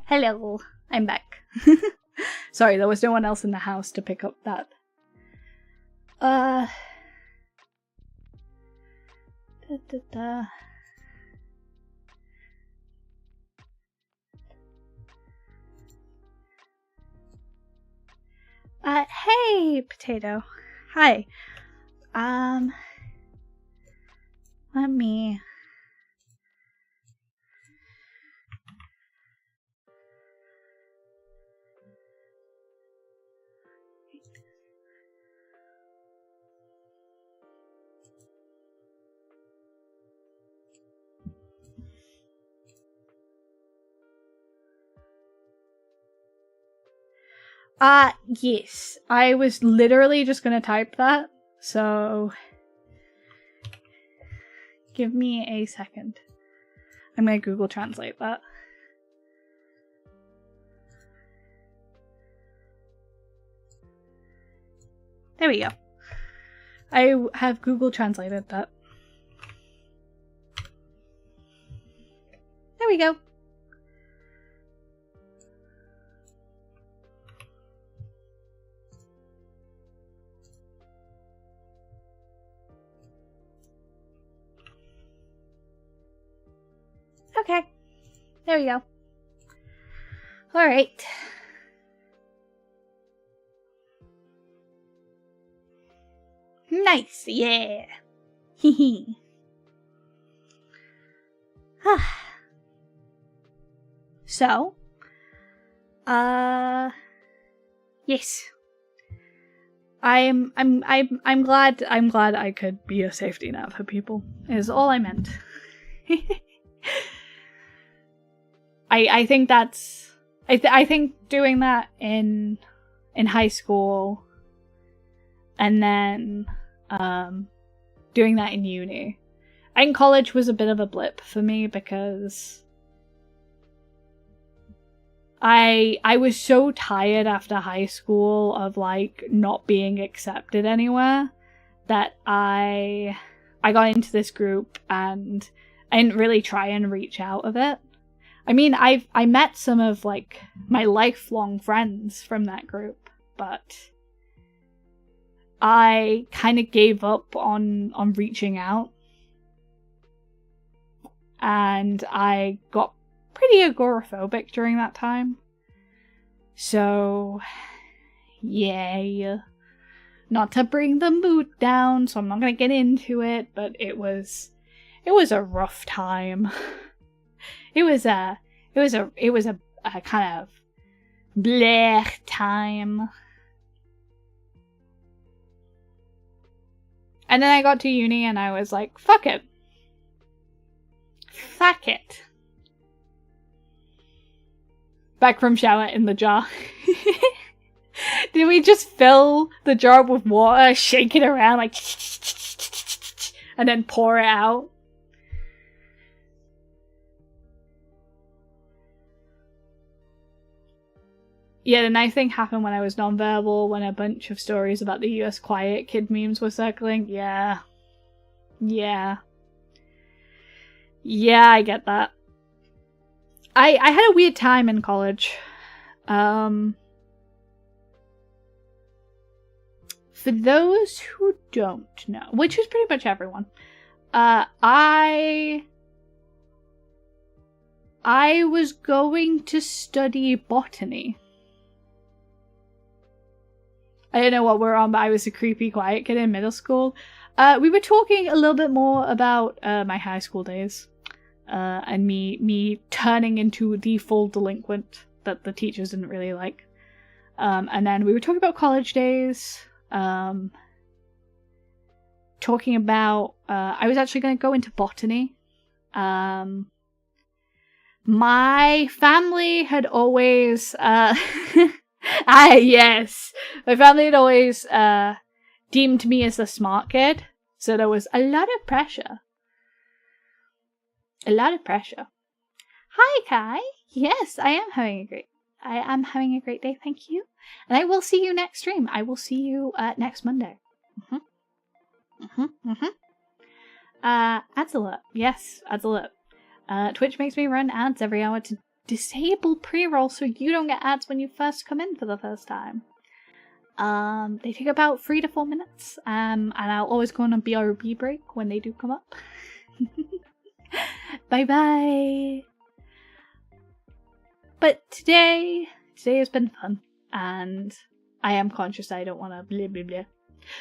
Speaker 2: Hello, I'm back. Sorry, there was no one else in the house to pick up that. Hey, Potato. Hi. Let me... Yes. I was literally just gonna type that, so... Give me a second. I'm gonna Google Translate that. There we go. I have Google translated that. There we go. Okay. There we go. Alright. Nice, yeah. Hehe. So, yes. I'm glad I could be a safety net for people. Is all I meant. I think that's I think doing that in high school and then doing that in uni. I think college was a bit of a blip for me because I was so tired after high school of like not being accepted anywhere that I got into this group and I didn't really try and reach out of it. I mean, I met some of like my lifelong friends from that group, but I kind of gave up on reaching out. And I got pretty agoraphobic during that time. So, yay. Not to bring the mood down, so I'm not gonna get into it, but it was a rough time. It was a kind of blech time. And then I got to uni and I was like, fuck it. Fuck it. Back from shower in the jar. Did we just fill the jar with water, shake it around like and then pour it out? Yeah, the nice thing happened when I was nonverbal, when a bunch of stories about the US Quiet Kid memes were circling. Yeah. Yeah. Yeah, I get that. I had a weird time in college. For those who don't know, which is pretty much everyone, I was going to study botany. I don't know what we're on, but I was a creepy quiet kid in middle school. We were talking a little bit more about my high school days. And me turning into the full delinquent that the teachers didn't really like. And then we were talking about college days. Talking about... I was actually going to go into botany. My family had always... yes. My family had always deemed me as the smart kid. So there was a lot of pressure. A lot of pressure. Hi, Kai. Yes, I am having a great day, thank you. And I will see you next stream. I will see you next Monday. Ads alert. Yes, ads alert. Twitch makes me run ads every hour to disable pre-roll so you don't get ads when you first come in for the first time. They take about 3 to 4 minutes. And I'll always go on a BRB break when they do come up. Bye bye. But today has been fun, and I am conscious I don't want to blah blah blah.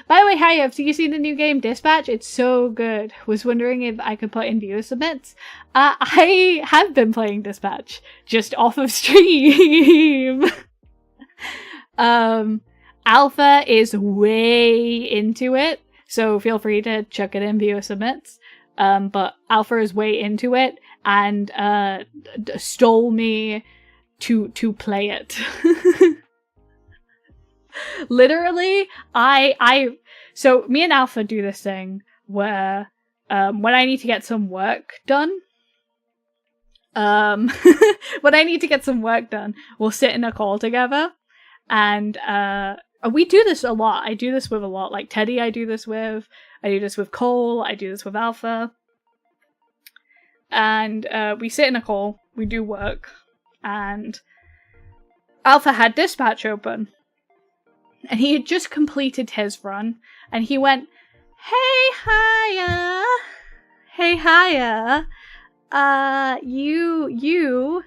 Speaker 2: By the way, hi, have you seen the new game Dispatch? It's so good. Was wondering if I could put in viewer submits. I have been playing Dispatch, just off of stream. Alpha is way into it, so feel free to chuck it in viewer submits. But Alpha is way into it and stole me to play it. Literally, so me and Alpha do this thing where when I need to get some work done, we'll sit in a call together, and we do this a lot. I do this with a lot, like Teddy. I do this with Cole. I do this with Alpha, and we sit in a call. We do work, and Alpha had Dispatch open. And he had just completed his run, and he went, "Hey, Haya! Hey, Haya! You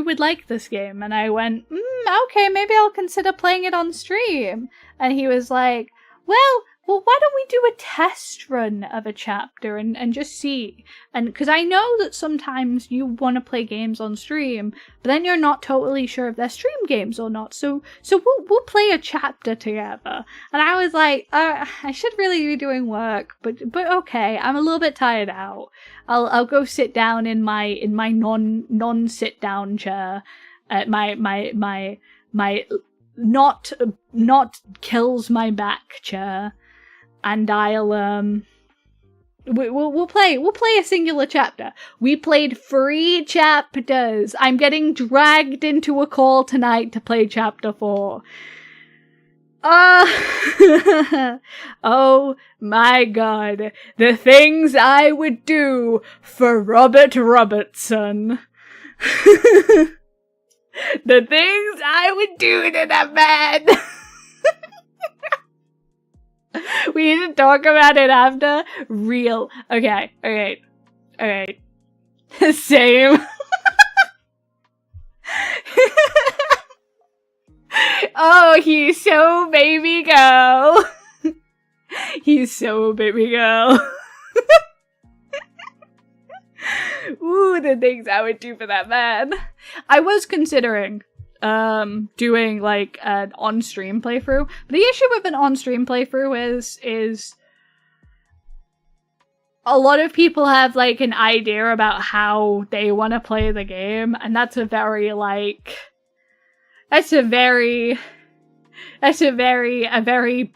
Speaker 2: would like this game." And I went, "Okay, maybe I'll consider playing it on stream." And he was like, well, why don't we do a test run of a chapter and just see? And because I know that sometimes you want to play games on stream, but then you're not totally sure if they're stream games or not. So we'll play a chapter together. And I was like, I should really be doing work, but okay, I'm a little bit tired out. I'll go sit down in my non sit down chair at my not kills my back chair. And I'll we'll play a singular chapter. We played 3 chapters. I'm getting dragged into a call tonight to play chapter 4. Oh my god. The things I would do for Robert Robertson. The things I would do to that man. We need to talk about it after. Real. Okay. Alright. Same. Oh, he's so baby girl. He's so baby girl. Ooh, the things I would do for that man. I was considering doing like an on-stream playthrough, but the issue with an on-stream playthrough is a lot of people have like an idea about how they want to play the game, and that's a very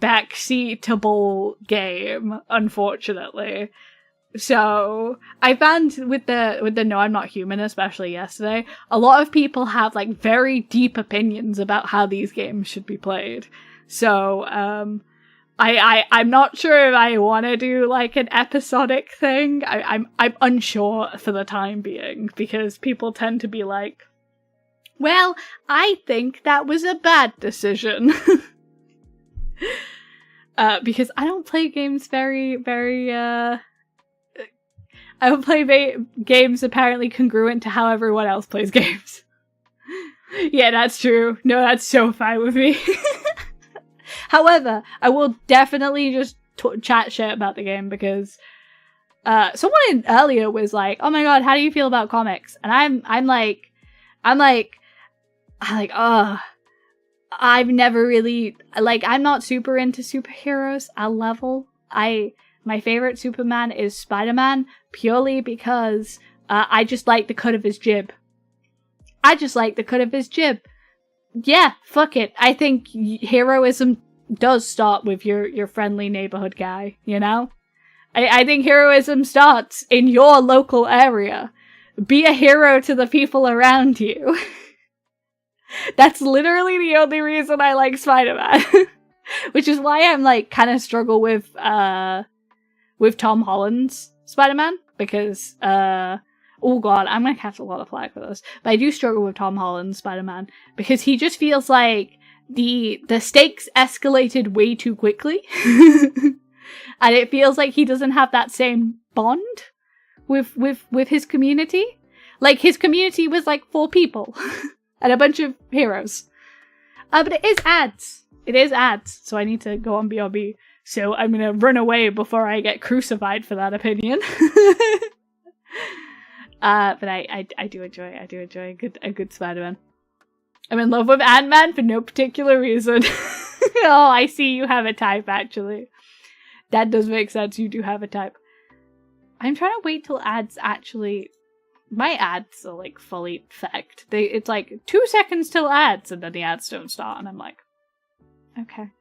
Speaker 2: backseatable game, unfortunately. So I found with the No I'm Not Human, especially yesterday, a lot of people have like very deep opinions about how these games should be played. So I'm not sure if I want to do like an episodic thing. I'm unsure for the time being, because people tend to be like, well, I think that was a bad decision. Because I don't play games I would play games apparently congruent to how everyone else plays games. Yeah, that's true. No, that's so fine with me. However, I will definitely just chat shit about the game, because someone earlier was like, "Oh my god, how do you feel about comics?" And I'm like, oh, I've never really, like, I'm not super into superheroes. I'll level. My favorite Superman is Spider-Man, purely because I just like the cut of his jib. Yeah, fuck it. I think heroism does start with your friendly neighborhood guy, you know? I think heroism starts in your local area. Be a hero to the people around you. That's literally the only reason I like Spider-Man. Which is why I'm like kind of struggle with Tom Holland's Spider-Man, because oh god, I'm gonna catch a lot of flack for this, but I do struggle with Tom Holland's Spider-Man because he just feels like the stakes escalated way too quickly. And it feels like he doesn't have that same bond with his community. Like, his community was like 4 people and a bunch of heroes. But it is ads. It is ads, so I need to go on BRB. So I'm gonna run away before I get crucified for that opinion. But I do enjoy a good Spider-Man. I'm in love with Ant-Man for no particular reason. Oh, I see you have a type, actually. That does make sense, you do have a type. I'm trying to wait till ads actually... My ads are, like, fully fecked. It's like 2 seconds till ads, and then the ads don't start, and I'm like, okay.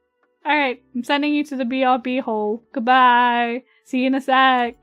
Speaker 2: Alright, I'm sending you to the BRB hole. Goodbye. See you in a sec.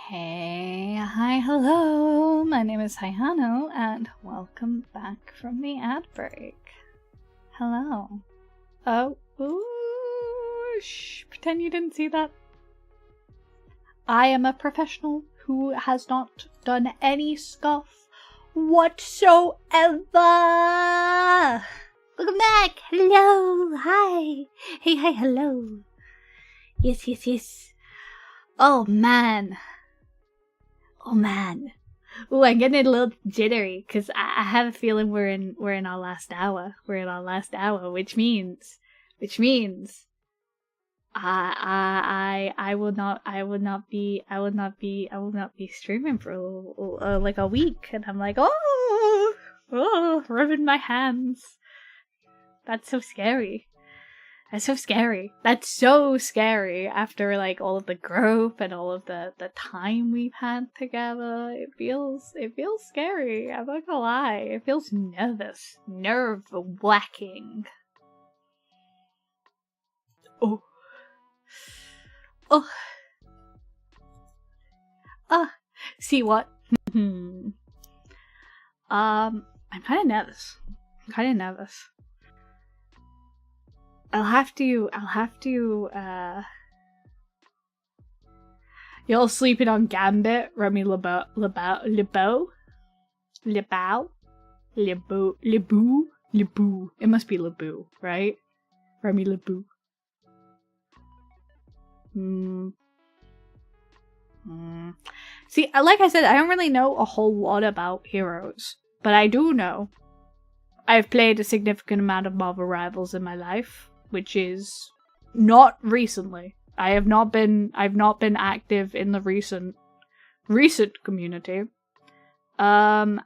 Speaker 2: Hey, hi, hello, my name is Hayano, and welcome back from the ad break. Hello. Oh, ooh, shh, pretend you didn't see that. I am a professional who has not done any scuff whatsoever. Welcome back, hello, hi, hey, hi, hello. Yes. Oh man. Oh man, Ooh, I'm getting a little jittery because I have a feeling we're in our last hour. We're in our last hour, which means I will not be streaming for like a week, and I'm like, rubbing my hands. That's so scary. That's so scary. That's so scary after like all of the growth and all of the time we've had together. It feels scary. I'm not gonna lie. It feels nervous. Nerve-wracking. Oh. See what? I'm kind of nervous. I'll have to, You're sleeping on Gambit, Remy Lebeau. It must be Lebeau, right? Remy Lebeau. See, like I said, I don't really know a whole lot about Heroes, but I do know I've played a significant amount of Marvel Rivals in my life, which is not recently. I've not been active in the recent community. And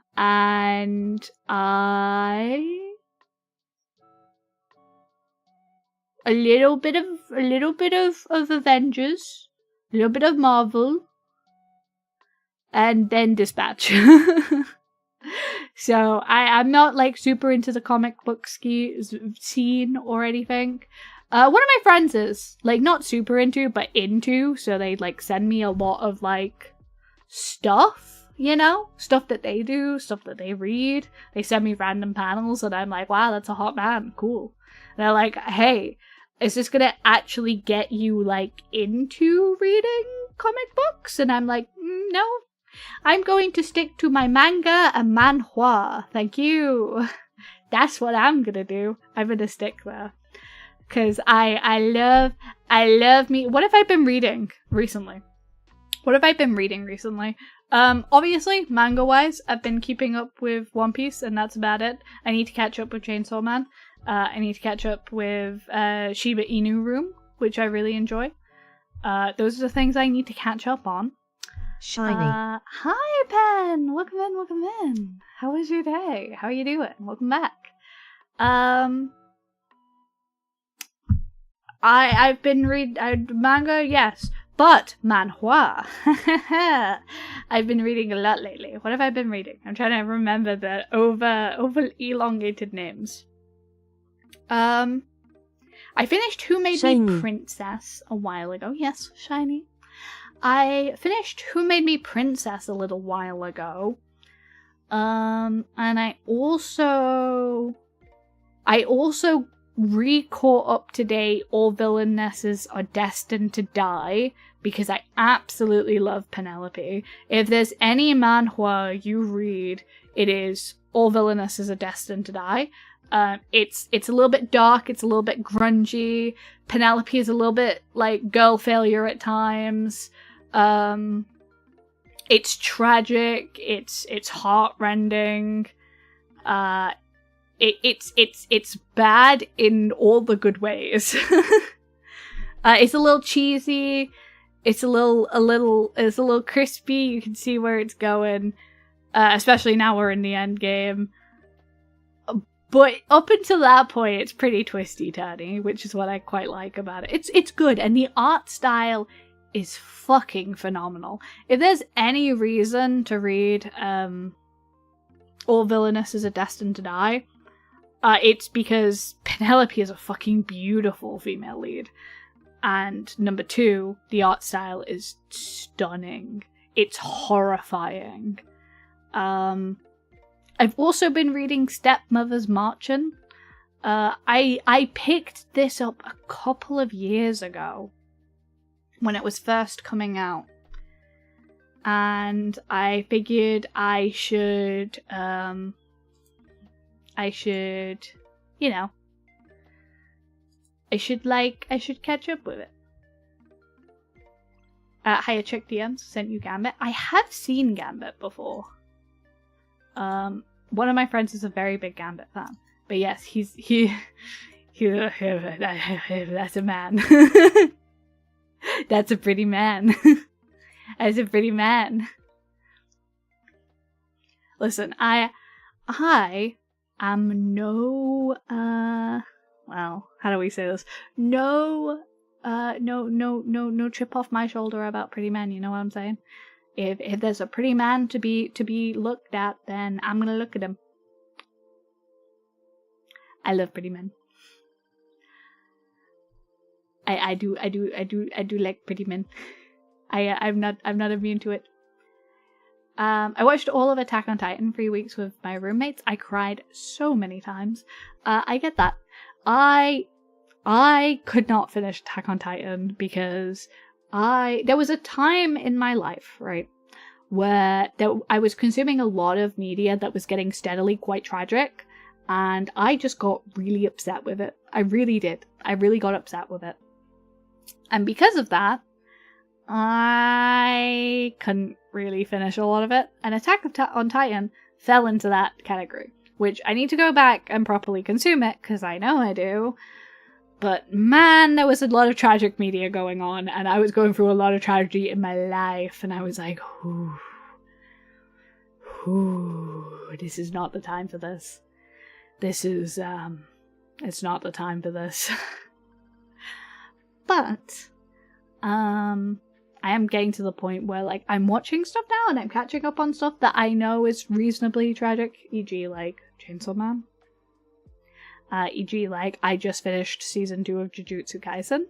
Speaker 2: a little bit of Avengers, a little bit of Marvel, and then Dispatch. So I'm not like super into the comic book scene or anything. One of my friends is like not super into, but into. So they like send me a lot of like stuff, you know, stuff that they do, stuff that they read. They send me random panels, and I'm like, wow, that's a hot man, cool. And they're like, hey, is this gonna actually get you like into reading comic books? And I'm like, no. I'm going to stick to my manga and manhwa. Thank you. That's what I'm gonna do. I'm gonna stick there. Cause I love me. What have I been reading recently? Obviously, manga-wise, I've been keeping up with One Piece, and that's about it. I need to catch up with Chainsaw Man. I need to catch up with Shiba Inu Room, which I really enjoy. Those are the things I need to catch up on.
Speaker 3: Shiny.
Speaker 2: Hi, Pen! Welcome in. How was your day? How are you doing? Welcome back. I've been reading manga, yes, but manhwa. I've been reading a lot lately. What have I been reading? I'm trying to remember the over elongated names. I finished Who Made Me Princess a while ago. Yes, shiny. I finished Who Made Me Princess a little while ago. And I also re-caught up today All Villainesses Are Destined to Die, because I absolutely love Penelope. If there's any manhwa you read, it is All Villainesses Are Destined to Die. It's a little bit dark, it's a little bit grungy. Penelope is a little bit like girl failure at times. It's tragic, it's heartrending. It's bad in all the good ways. It's a little cheesy. It's a little crispy. You can see where it's going, especially now we're in the end game. But up until that point, it's pretty twisty-turny, which is what I quite like about it. It's good, and the art style is fucking phenomenal. If there's any reason to read All Villainesses Are Destined to Die, it's because Penelope is a fucking beautiful female lead. And number two, the art style is stunning. It's horrifying. I've also been reading Stepmother's Marchin'. I picked this up a couple of years ago when it was first coming out. And I figured I should, you know, I should catch up with it. Hiya, check DMs, sent you Gambit. I have seen Gambit before. One of my friends is a very big Gambit fan. But yes, that's a man. That's a pretty man. That's a pretty man. Listen, I am no, well, how do we say this? No chip off my shoulder about pretty men, you know what I'm saying? If there's a pretty man to be looked at, then I'm gonna look at him. I love pretty men. I do like pretty men. I'm not immune to it. I watched all of Attack on Titan 3 weeks with my roommates. I cried so many times. I get that. I could not finish Attack on Titan because there was a time in my life, right, where I was consuming a lot of media that was getting steadily quite tragic, and I just got really upset with it. I really did. I really got upset with it. And because of that, I couldn't really finish a lot of it, and Attack on Titan fell into that category, which I need to go back and properly consume it, because I know I do. But man, there was a lot of tragic media going on, and I was going through a lot of tragedy in my life, and I was like, this is not the time for this. This is, it's not the time for this. But, I am getting to the point where, like, I'm watching stuff now, and I'm catching up on stuff that I know is reasonably tragic, e.g., like, Chainsaw Man. E.g., like, I just finished season 2 of Jujutsu Kaisen.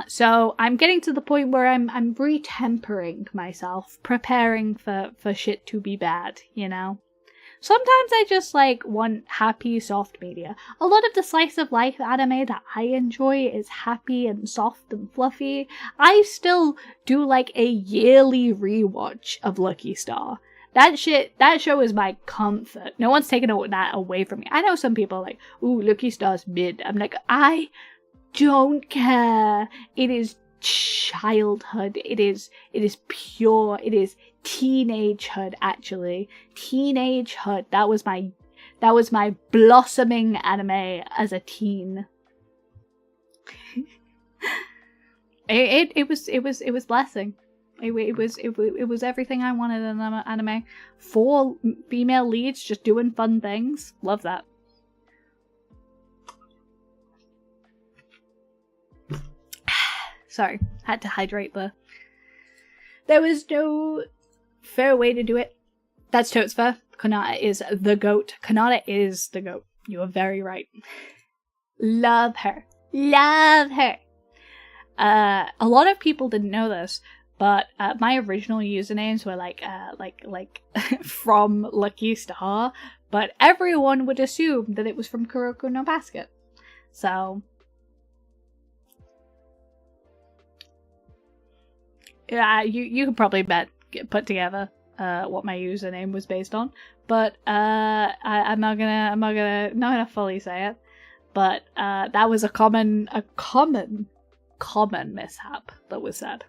Speaker 2: So I'm getting to the point where I'm retempering myself, preparing for shit to be bad, you know? Sometimes I just, like, want happy, soft media. A lot of the slice of life anime that I enjoy is happy and soft and fluffy. I still do, like, a yearly rewatch of Lucky Star. That show is my comfort. No one's taking that away from me. I know some people are like, ooh, Lucky Star's mid. I'm like, I don't care. It is childhood. It is pure. It is teenagehood, actually. Teenagehood. That was my blossoming anime as a teen. It was blessing. It was everything I wanted in an anime. 4 female leads just doing fun things. Love that. Sorry, had to hydrate there. There was no fair way to do it. That's totes fair. Kanata is the goat. Kanata is the goat. You are very right. Love her. Love her. A lot of people didn't know this, but my original usernames were like from Lucky Star, but everyone would assume that it was from Kuroko no Basket. So yeah, you could probably put together what my username was based on, but I'm not gonna fully say it. But that was a common mishap that was said.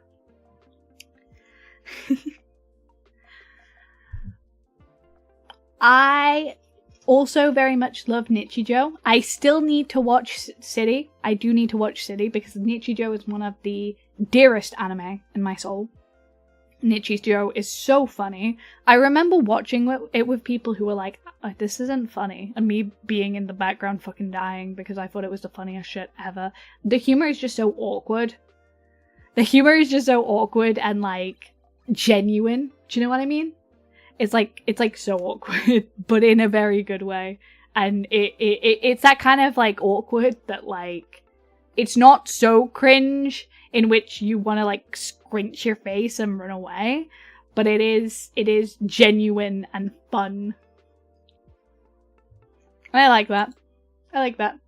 Speaker 2: I also very much love Nichijou. I still need to watch City. I do need to watch City because Nichijou is one of the dearest anime in my soul. Nichijou is so funny. I remember watching it with people who were like, oh, this isn't funny, and me being in the background fucking dying because I thought it was the funniest shit ever. The humor is just so awkward. The humor is just so awkward and like genuine. Do you know what I mean? It's like so awkward, but in a very good way. And it's that kind of like awkward that like it's not so cringe in which you want to like squinch your face and run away, but it is genuine and fun. And I like that. I like that.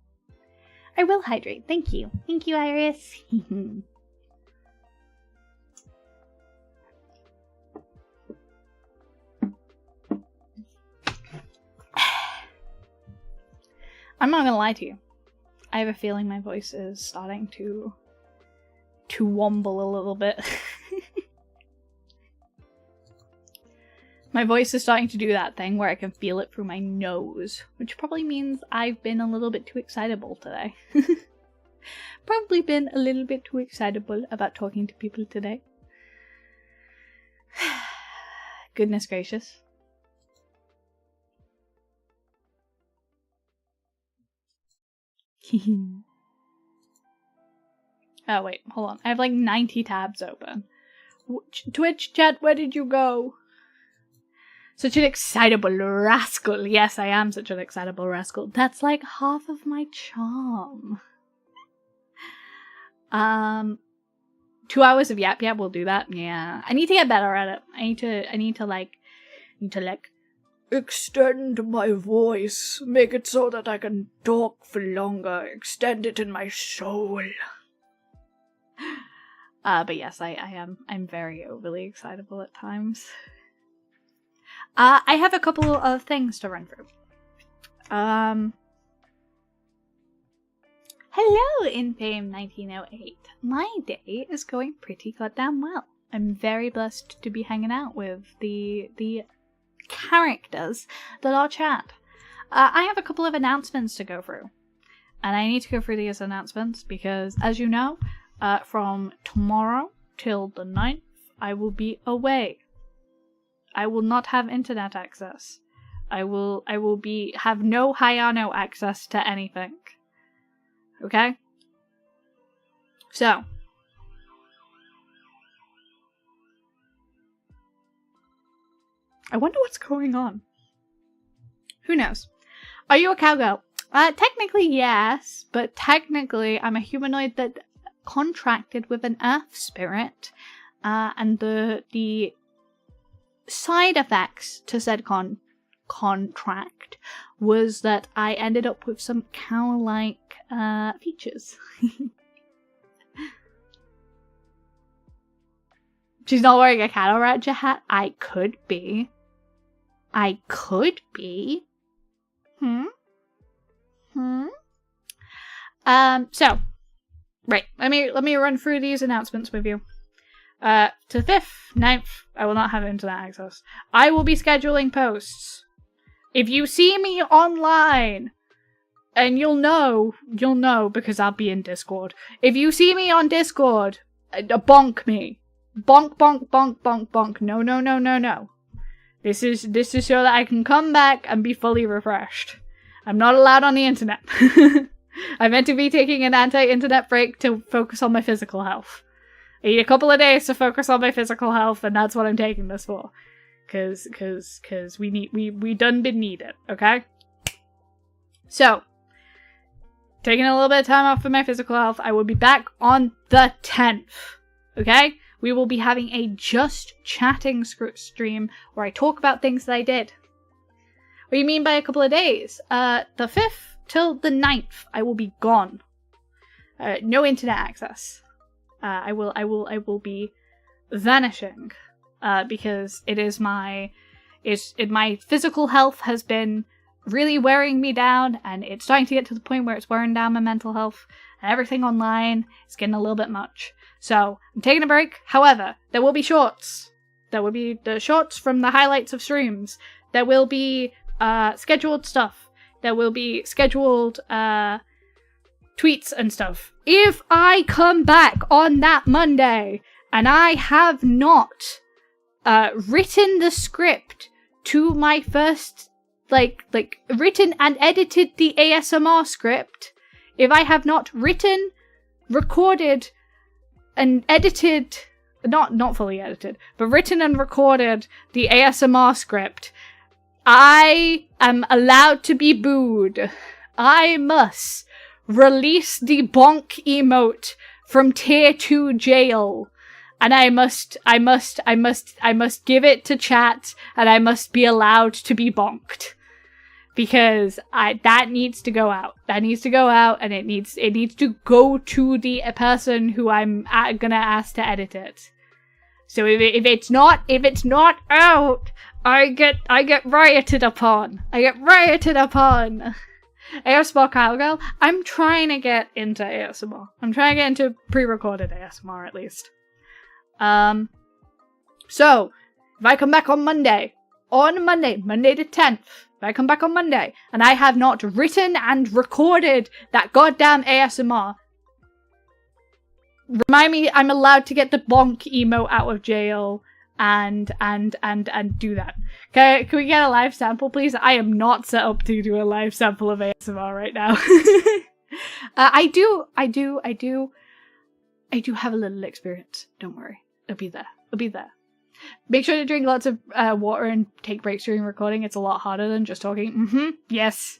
Speaker 2: I will hydrate. Thank you. Thank you, Iris. I'm not gonna lie to you. I have a feeling my voice is starting to womble a little bit. My voice is starting to do that thing where I can feel it through my nose, which probably means I've been a little bit too excitable today. Probably been a little bit too excitable about talking to people today. Goodness gracious. Oh wait, hold on. I have like 90 tabs open. Twitch chat, where did you go? Such an excitable rascal. Yes, I am such an excitable rascal. That's like half of my charm. 2 hours of yap yap will do that. Yeah, I need to get better at it. I need to like extend my voice, make it so that I can talk for longer, extend it in my soul. But yes, I'm very overly excitable at times. I have a couple of things to run through. Hello, InFame1908. My day is going pretty goddamn well. I'm very blessed to be hanging out with the characters that are chat. I have a couple of announcements to go through. And I need to go through these announcements because, as you know, from tomorrow till the 9th, I will be away. I will not have internet access. I will have no Hayano access to anything. Okay? So. I wonder what's going on. Who knows? Are you a cowgirl? Technically yes, but technically I'm a humanoid that contracted with an earth spirit, and the side effects to said contract was that I ended up with some cow-like features. She's not wearing a cattle rancher hat. I could be. So, right, let me run through these announcements with you. To 5th, 9th, I will not have internet access. I will be scheduling posts. If you see me online, and you'll know because I'll be in Discord. If you see me on Discord, bonk me. Bonk, bonk, bonk, bonk, bonk. No, no, no, no, no. This is so that I can come back and be fully refreshed. I'm not allowed on the internet. I'm meant to be taking an anti-internet break to focus on my physical health. I need a couple of days to focus on my physical health, and that's what I'm taking this for. Cause we done been needed, okay? So, taking a little bit of time off for my physical health, I will be back on the 10th, okay? We will be having a just chatting stream where I talk about things that I did. What do you mean by a couple of days? The 5th till the 9th, I will be gone. No internet access. I will be vanishing. Because my physical health has been really wearing me down, and it's starting to get to the point where it's wearing down my mental health, and everything online is getting a little bit much. So, I'm taking a break. However, there will be shorts. There will be the shorts from the highlights of streams. There will be scheduled stuff. There will be scheduled tweets and stuff. If I come back on that Monday and I have not written the script to my first, written and edited the ASMR script, if I have not written, recorded, and edited, not fully edited, but written and recorded the ASMR script, I am allowed to be booed. I must release the bonk emote from tier 2 jail. And I must give it to chat, and I must be allowed to be bonked. Because that needs to go out. That needs to go out, and it needs to go to the person who I'm gonna ask to edit it. So if it's not out, I get rioted upon. ASMR Cowgirl, I'm trying to get into ASMR. I'm trying to get into pre-recorded ASMR at least. So, if I come back on Monday, on Monday the 10th, if I come back on Monday, and I have not written and recorded that goddamn ASMR, remind me I'm allowed to get the bonk emote out of jail and do that. Okay, can we get a live sample, please? I am not set up to do a live sample of ASMR right now. I do have a little experience. Don't worry. It'll be there. Make sure to drink lots of water and take breaks during recording. It's a lot harder than just talking. Yes.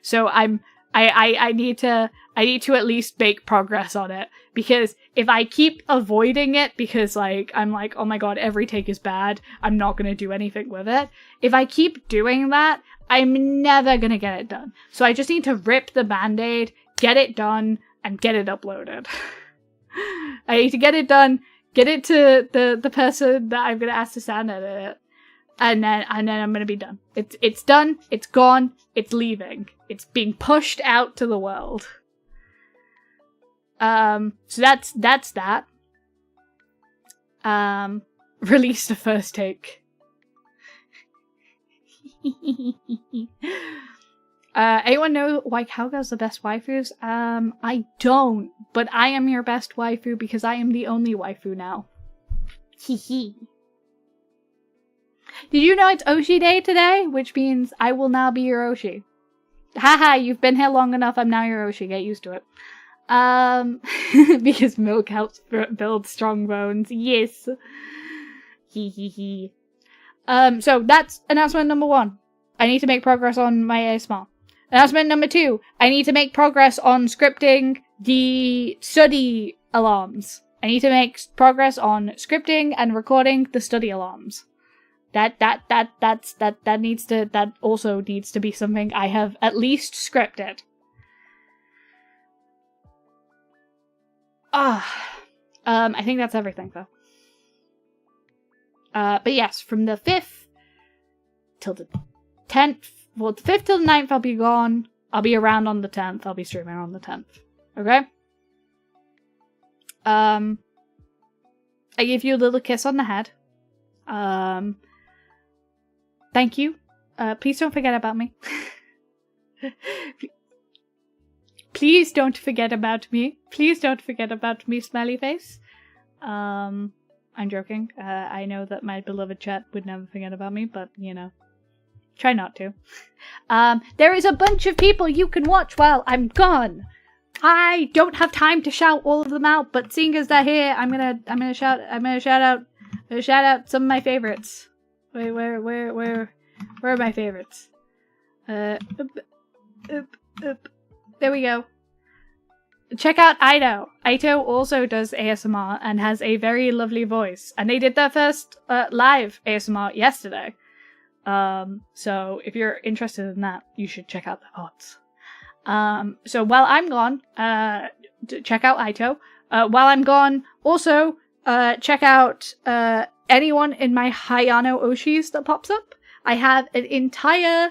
Speaker 2: So I need to at least make progress on it, because if I keep avoiding it because like I'm like, oh my god, every take is bad, I'm not gonna do anything with it. If I keep doing that, I'm never gonna get it done. So I just need to rip the band-aid, get it done, and get it uploaded. I need to get it done, get it to the person that I'm gonna ask to sound edit it, and then I'm gonna be done. It's done, it's gone, it's leaving. It's being pushed out to the world. So that's that. Release the first take. Anyone know why cowgirls are the best waifus? I don't, but I am your best waifu because I am the only waifu now. Hee. Did you know it's Oshi Day today? Which means I will now be your Oshi. Haha, you've been here long enough, I'm now your Oshi, get used to it. Because milk helps build strong bones, yes. Hee. So that's announcement number 1. I need to make progress on my ASMR. Announcement number 2, I need to make progress on scripting the study alarms. I need to make progress on scripting and recording the study alarms. That also needs to be something I have at least scripted. I think that's everything though. But yes, from the 5th till the 10th, well, the 5th till the 9th I'll be gone. I'll be around on the 10th. I'll be streaming on the 10th. Okay? I give you a little kiss on the head. Thank you. Please don't forget about me. Please don't forget about me. Please don't forget about me, smiley face. I'm joking. I know that my beloved chat would never forget about me, but, you know, try not to. There is a bunch of people you can watch while I'm gone. I don't have time to shout all of them out, but seeing as they're here, I'm gonna shout out some of my favorites. Wait, where are my favorites? There we go. Check out Aito. Aito also does ASMR and has a very lovely voice. And they did their first live ASMR yesterday. So if you're interested in that, you should check out the VODs. So while I'm gone, check out Aito. While I'm gone, also check out anyone in my Hayano Oshis that pops up. I have an entire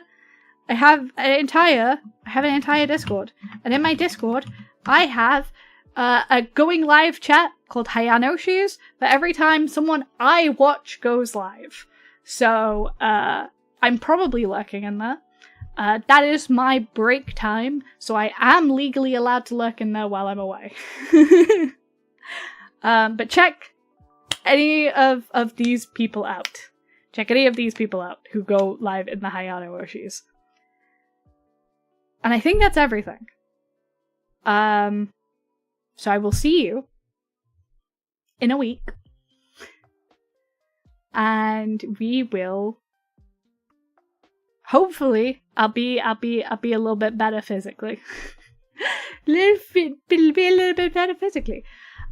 Speaker 2: Discord, and in my Discord, I have a going live chat called Hayanoshis for every time someone I watch goes live. So I'm probably lurking in there. That is my break time, so I am legally allowed to lurk in there while I'm away. But check any of these people out. Check any of these people out who go live in the Hayano Oshis. And I think that's everything. So I will see you in a week. And we will hopefully I'll be a little bit better physically. Be a little bit better physically.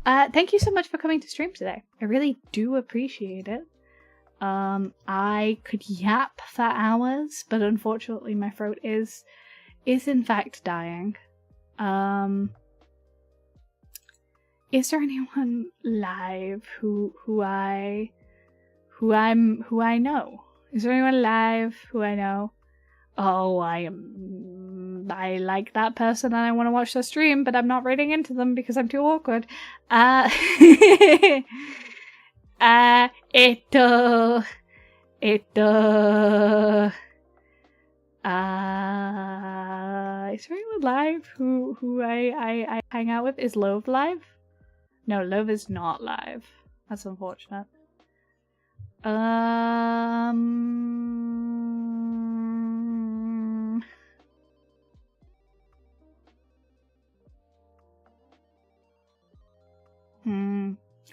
Speaker 2: Thank you so much for coming to stream today. I really do appreciate it. I could yap for hours, but unfortunately my throat is in fact dying. Is there anyone live who I know? Is there anyone live who I know? Oh, I like that person and I want to watch their stream, but I'm not rating into them because I'm too awkward. Is there anyone live who I hang out with? Is Love live? No, Love is not live. That's unfortunate.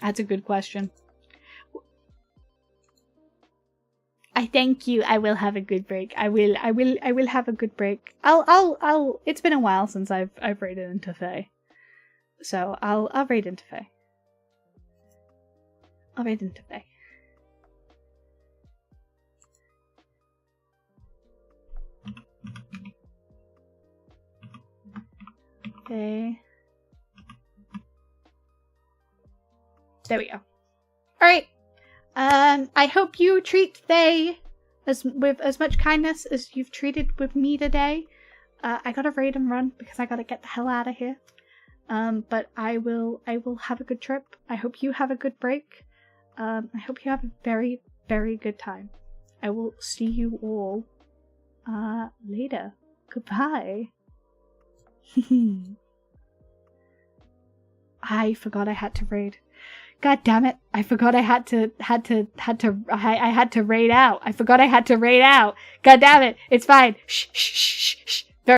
Speaker 2: That's a good question. I thank you. I will have a good break. I will have a good break. I'll it's been a while since I've raided into Fae. So I'll raid into Fae. I'll raid into Fae. Okay. There we go. Alright. I hope you treat Faye with as much kindness as you've treated with me today. I gotta raid and run because I gotta get the hell out of here. But I will have a good trip. I hope you have a good break. I hope you have a very, very good time. I will see you all later. Goodbye. I forgot I had to raid. God damn it. I forgot I had to raid out. I forgot I had to raid out. God damn it. It's fine. Shh, shh, shh, shh.